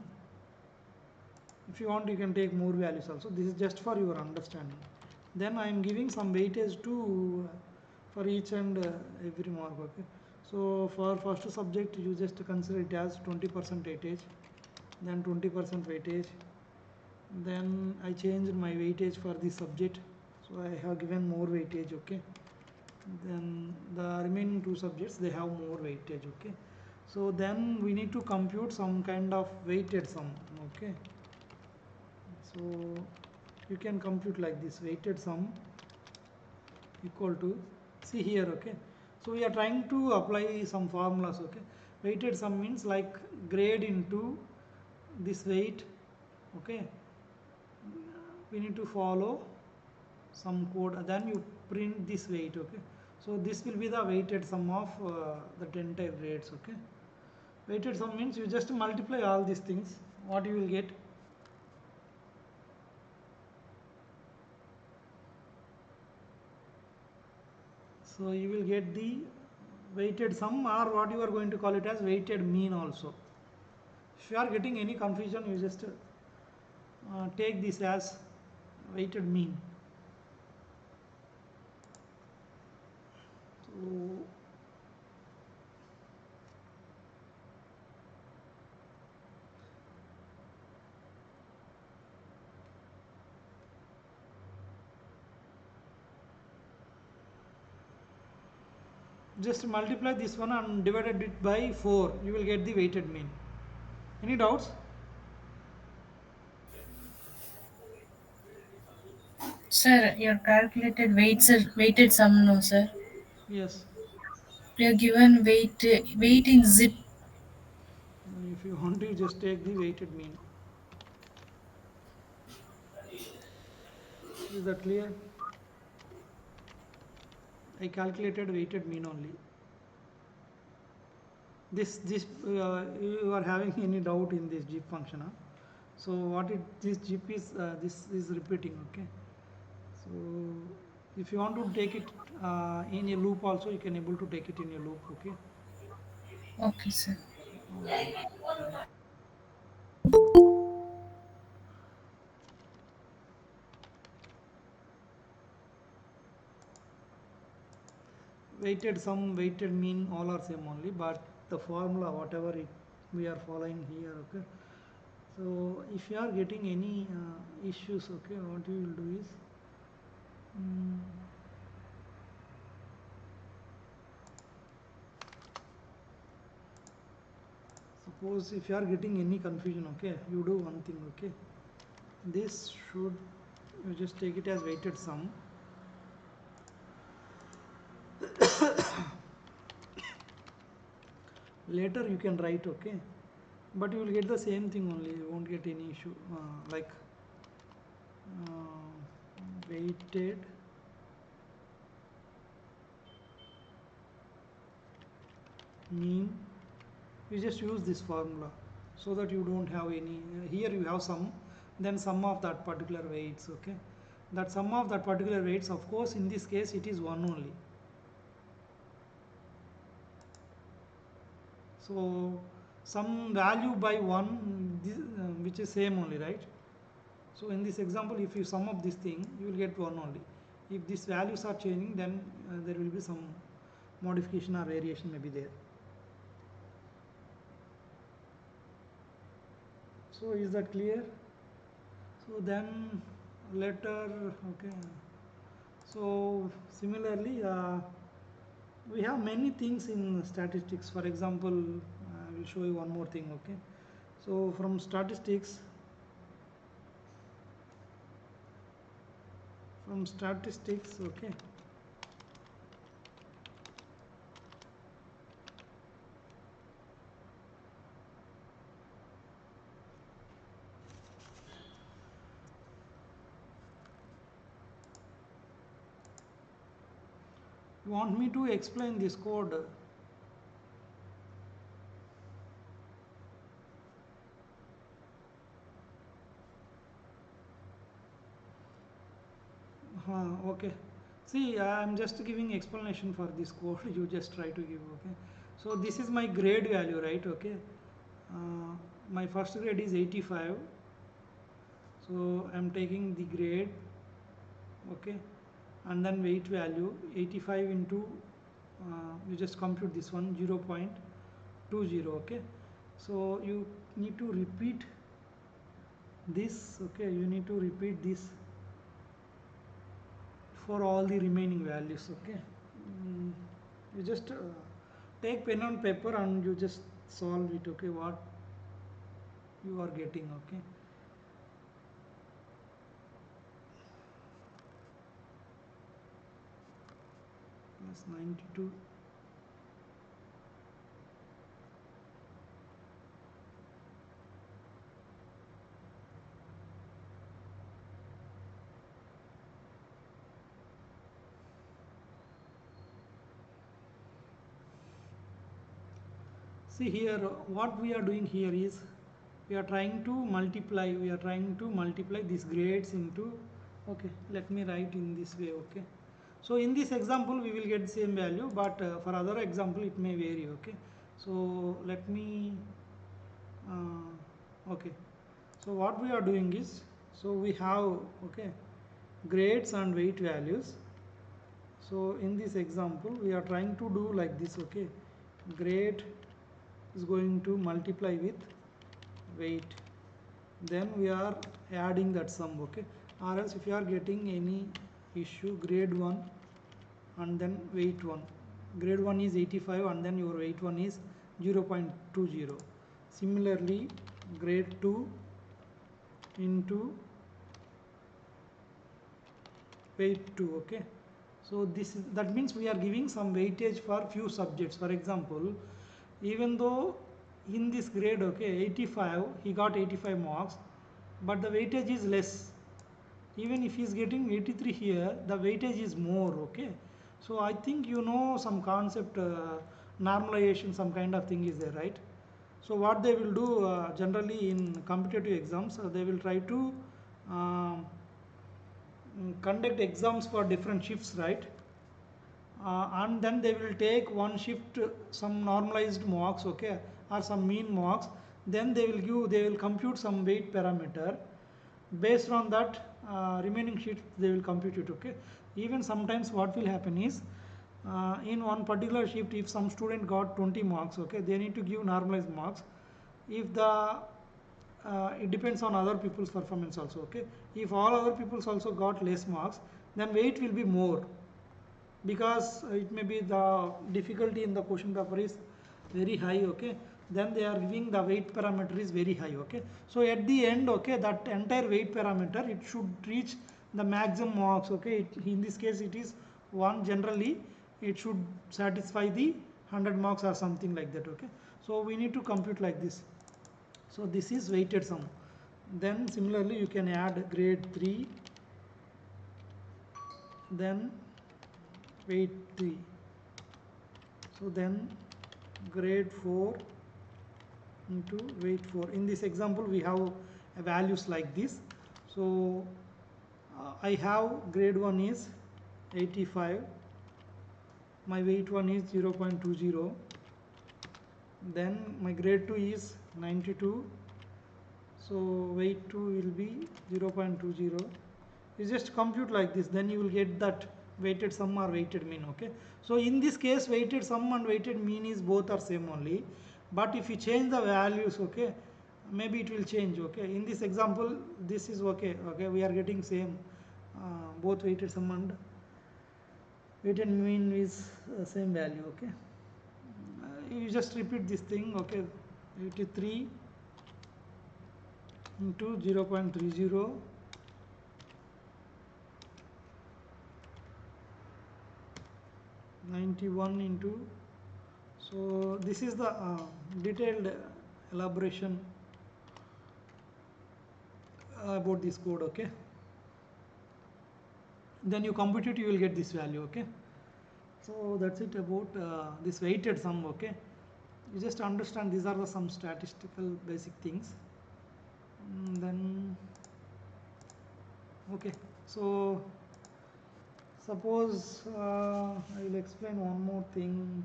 If you want, you can take more values also. This is just for your understanding. Then I am giving some weightage to for each and every mark, okay. So for first subject, you just consider it as 20% weightage, then 20% weightage. Then I changed my weightage for this subject, so I have given more weightage, okay. Then the remaining 2 subjects, they have more weightage, okay. So then we need to compute some kind of weighted sum, okay. So you can compute like this: weighted sum equal to, see here, okay. So we are trying to apply some formulas, okay. Weighted sum means like grade into this weight, okay. We need to follow some code, then you print this weight, okay. So this will be the weighted sum of the entire grades, okay. Weighted sum means you just multiply all these things, what you will get. So you will get the weighted sum, or what you are going to call it as weighted mean also. If you are getting any confusion, you just take this as weighted mean. So just multiply this one and divided it by 4, you will get the weighted mean. Any doubts? Sir, your calculated weights are weighted sum, no, sir. Yes. We are given weight in zip. If you want to, just take the weighted mean. Is that clear? I calculated weighted mean only. This you are having any doubt in this zip function, huh? So what it this zip is, this is repeating, okay. So if you want to take it in a loop also, you can able to take it in a loop, okay. Okay, sir. Okay. Weighted sum, weighted mean, all are same only, but the formula whatever it we are following here, okay. So if you are getting any issues, okay, what you will do is, suppose if you are getting any confusion, okay, you do one thing, okay. This should, you just take it as weighted sum. Later you can write, okay, but you will get the same thing only, you won't get any issue, like weighted mean. You just use this formula so that you don't have any, here you have sum, then sum of that particular weights, okay. That sum of that particular weights, of course in this case it is 1 only. So some value by 1, this, which is same only, right. So in this example, if you sum up this thing, you will get 1 only. If these values are changing, then there will be some modification or variation may be there. So is that clear? So then later, okay. So similarly, we have many things in statistics. For example, will show you one more thing. Okay, so from statistics, okay, you want me to explain this code? Okay, see, I'm just giving explanation for this code. You just try to give. Okay, so this is my grade value, right? Okay, my first grade is 85, so I'm taking the grade. Okay, and then weight value 85 into you just compute this one 0.20. Okay, so you need to repeat this. Okay, you need to repeat this for all the remaining values. Okay, you just take pen and paper and you just solve it. Okay, what you are getting. Okay, plus 92. See here, what we are doing here is we are trying to multiply these grades into. Okay, let me write in this way. Okay, so in this example we will get the same value, but for other example it may vary. Okay, so let me okay, so what we are doing is, so we have, okay, grades and weight values. So in this example we are trying to do like this. Okay, grade is going to multiply with weight, then we are adding that sum. Okay, or else if you are getting any issue, grade 1 and then weight 1, grade 1 is 85 and then your weight 1 is 0.20. Similarly, grade 2 into weight 2. Okay, so that means we are giving some weightage for few subjects. For example, even though in this grade, okay, 85, he got 85 marks, but the weightage is less. Even if he is getting 83 here, the weightage is more. Okay, so I think you know some concept, normalization, some kind of thing is there, right? So what they will do, generally in competitive exams, they will try to um, conduct exams for different shifts, right? And then they will take one shift some normalized marks, okay, or some mean marks. Then they will compute some weight parameter. Based on that, remaining sheets they will compute it. Okay, even sometimes what will happen is, in one particular shift, if some student got 20 marks, okay, they need to give normalized marks. If the it depends on other people's performance also. Okay, if all other people's also got less marks, then weight will be more, because it may be the difficulty in the question paper is very high. Okay, then they are giving the weight parameter is very high. Okay, so at the end, okay, that entire weight parameter, it should reach the maximum marks. Okay, in this case it is 1. Generally it should satisfy the 100 marks or something like that. Okay, so we need to compute like this. So this is weighted sum. Then similarly you can add grade 3, then weight 3, so then grade 4 into weight 4. In this example we have values like this. So I have grade 1 is 85, my weight 1 is 0.20, then my grade 2 is 92, so weight 2 will be 0.20. You just compute like this, then you will get that weighted sum or weighted mean. Okay, so in this case weighted sum and weighted mean is both are same only, but if you change the values, okay, maybe it will change. Okay, in this example this is okay. Okay, we are getting same, both weighted sum and weighted mean is same value. Okay, you just repeat this thing. Okay, 83 into 0.30, 91 into, so this is the detailed elaboration about this code. Okay, then you compute it, you will get this value. Okay, so that's it about this weighted sum. Okay, you just understand these are the some statistical basic things. Then okay, so suppose I will explain one more thing.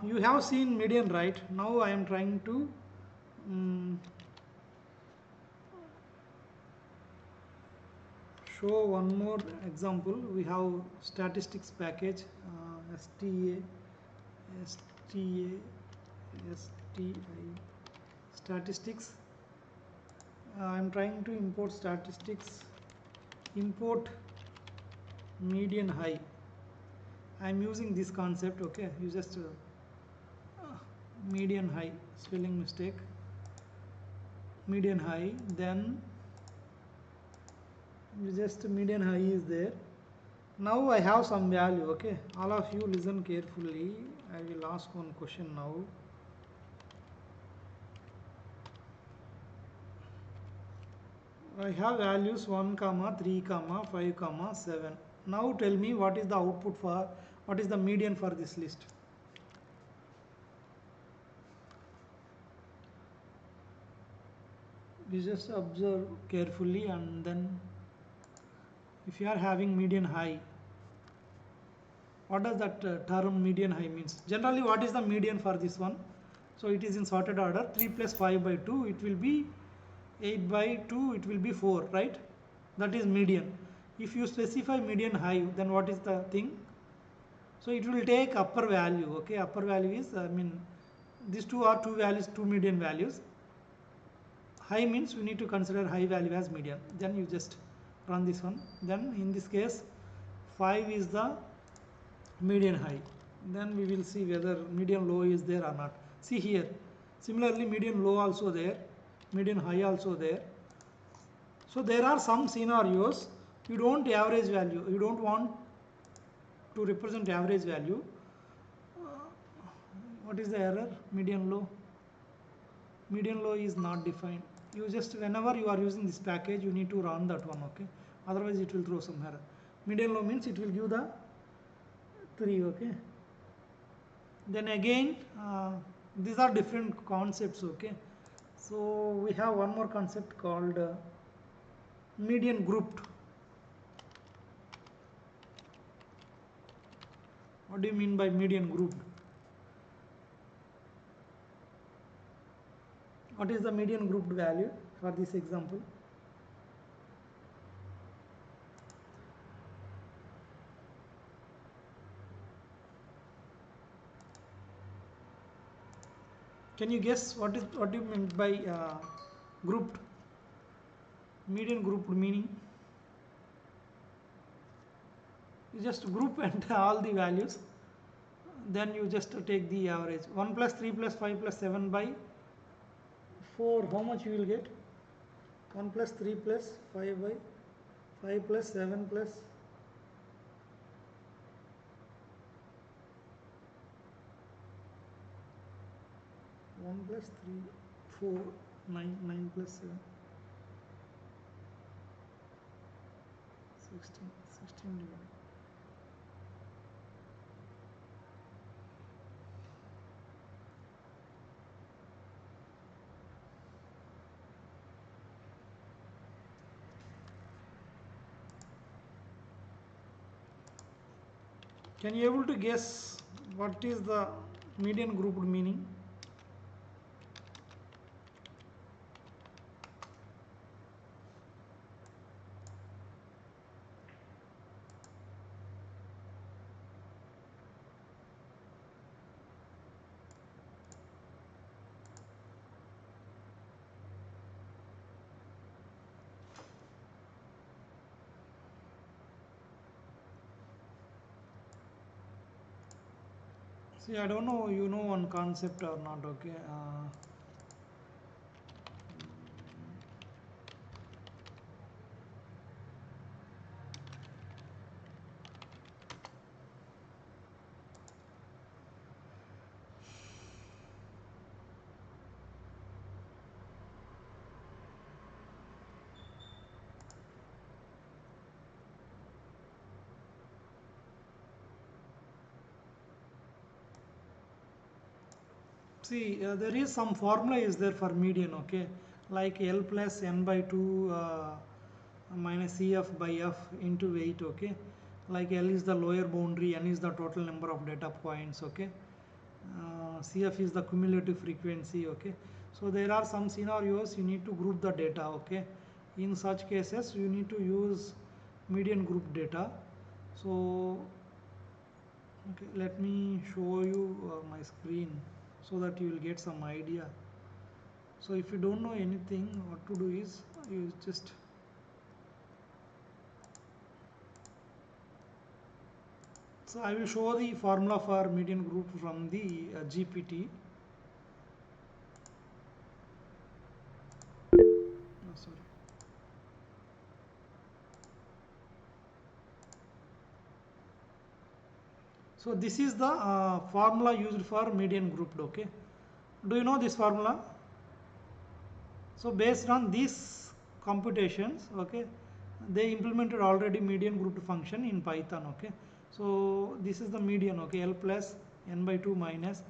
You have seen median, right? Now I am trying to show one more example. We have statistics package, STA, STI, statistics. I am trying to import statistics, import median high. I am using this concept. Okay, you just median high, spelling mistake, median high, then just median high is there. Now I have some value. Okay, all of you listen carefully. I will ask one question now. I have values 1, 3, 5, 7. Now tell me what is the output for, what is the median for this list. You just observe carefully, and then if you are having median high, what does that term median high means? Generally, what is the median for this one? So it is in sorted order. 3 plus 5 by 2, it will be 8 by 2, it will be 4, right? That is median. If you specify median high, then what is the thing? So it will take upper value. Okay, upper value is, these two are two values, two median values. High means you need to consider high value as median. Then you just run this one. Then in this case, 5 is the median high. Then we will see whether median low is there or not. See here, similarly median low also there, median high also there. So there are some scenarios you don't average value, you don't want to represent average value. What is the error? Median low. Median low is not defined. You just, whenever you are using this package, you need to run that one. Okay, otherwise it will throw some error. Median low means it will give the 3. Okay, then again these are different concepts. Okay, so we have one more concept called median grouped. What do you mean by median grouped? What is the median grouped value for this example? Can you guess what do you mean by grouped? Median grouped meaning you just group and all the values, then you just take the average. 1 plus 3 plus 5 plus 7 by 4, how much you will get? 1 plus 3 plus 5 by 5 plus 7 plus 1 plus 3, 4, 9, 9 plus 7, 16, 16 divided. Can you able to guess what is the median grouped meaning? See, I don't know you know one concept or not, okay. See, there is some formula is there for median, okay, like L plus n by 2 minus CF by F into weight, okay, like L is the lower boundary, n is the total number of data points, okay, CF is the cumulative frequency, okay. So there are some scenarios you need to group the data, okay. In such cases you need to use median group data. So okay, let me show you my screen so that you will get some idea. So if you don't know anything, what to do is you just so I will show the formula for median group from the GPT. Oh, sorry. So this is the formula used for median grouped, okay. Do you know this formula? So based on these computations, okay, they implemented already median grouped function in Python, okay. So this is the median, okay, L plus n by 2 minus.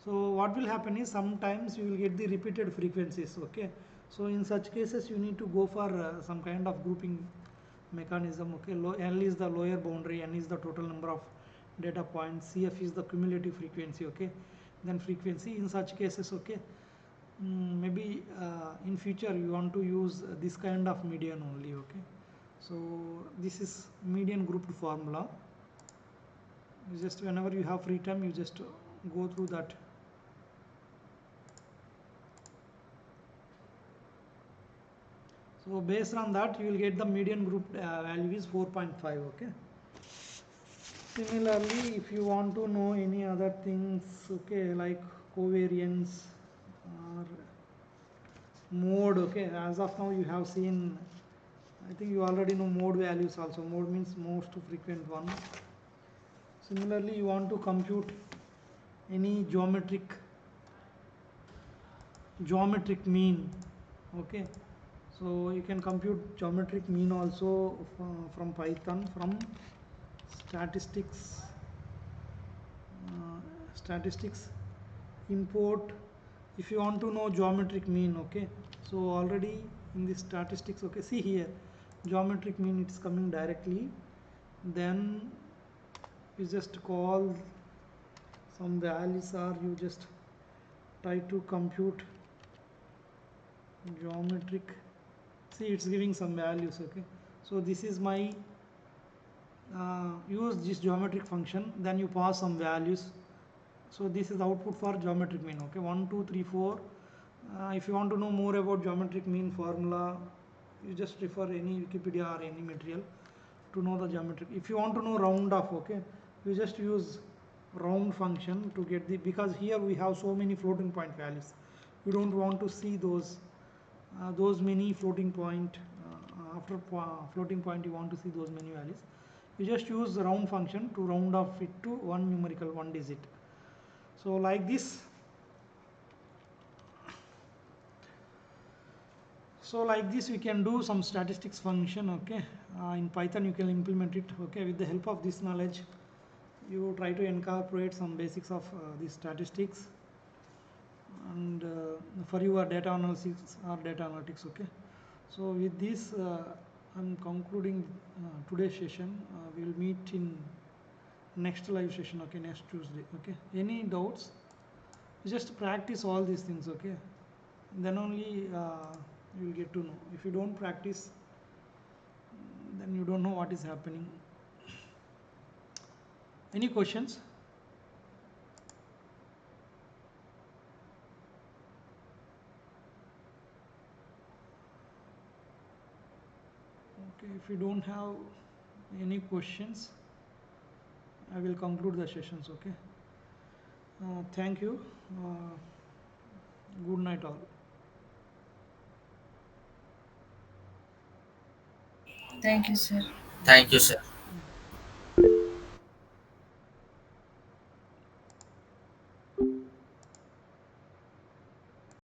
So what will happen is sometimes you will get the repeated frequencies, okay. So in such cases you need to go for some kind of grouping mechanism, okay. L is the lower boundary, n is the total number of data points, CF is the cumulative frequency, okay, then frequency. In such cases, okay, maybe in future you want to use this kind of median only, okay. So this is median grouped formula. You just whenever you have free time you just go through that. So based on that you will get the median group value is 4.5, okay. Similarly, if you want to know any other things, okay, like covariance or mode, okay, as of now you have seen, I think you already know mode values also. Mode means most frequent one. Similarly, you want to compute any geometric mean, okay. So you can compute geometric mean also from Python, from statistics, statistics import. If you want to know geometric mean, okay, so already in the statistics, okay, see here geometric mean, it's coming directly. Then you just call some values, or you just try to compute geometric. See, it's giving some values, okay. So this is my use this geometric function, then you pass some values. So this is output for geometric mean, okay, 1 2 3 4. If you want to know more about geometric mean formula, you just refer any Wikipedia or any material to know the geometric. If you want to know round off, okay, you just use round function to get the, because here we have so many floating point values, you don't want to see those many floating point. After floating point you want to see those many values, you just use the round function to round off it to one numerical, one digit. So like this. So like this we can do some statistics function, okay. In Python you can implement it, okay. With the help of this knowledge you try to incorporate some basics of these statistics and for your data analysis or data analytics, okay. So with this I'm concluding today's session. We'll meet in next live session, okay, next Tuesday, okay. Any doubts, just practice all these things, okay, then only you will get to know. If you don't practice, then you don't know what is happening. Any questions? Okay, if you don't have any questions, I will conclude the sessions, okay. Thank you. Good night all. Thank you, sir. Thank you, sir.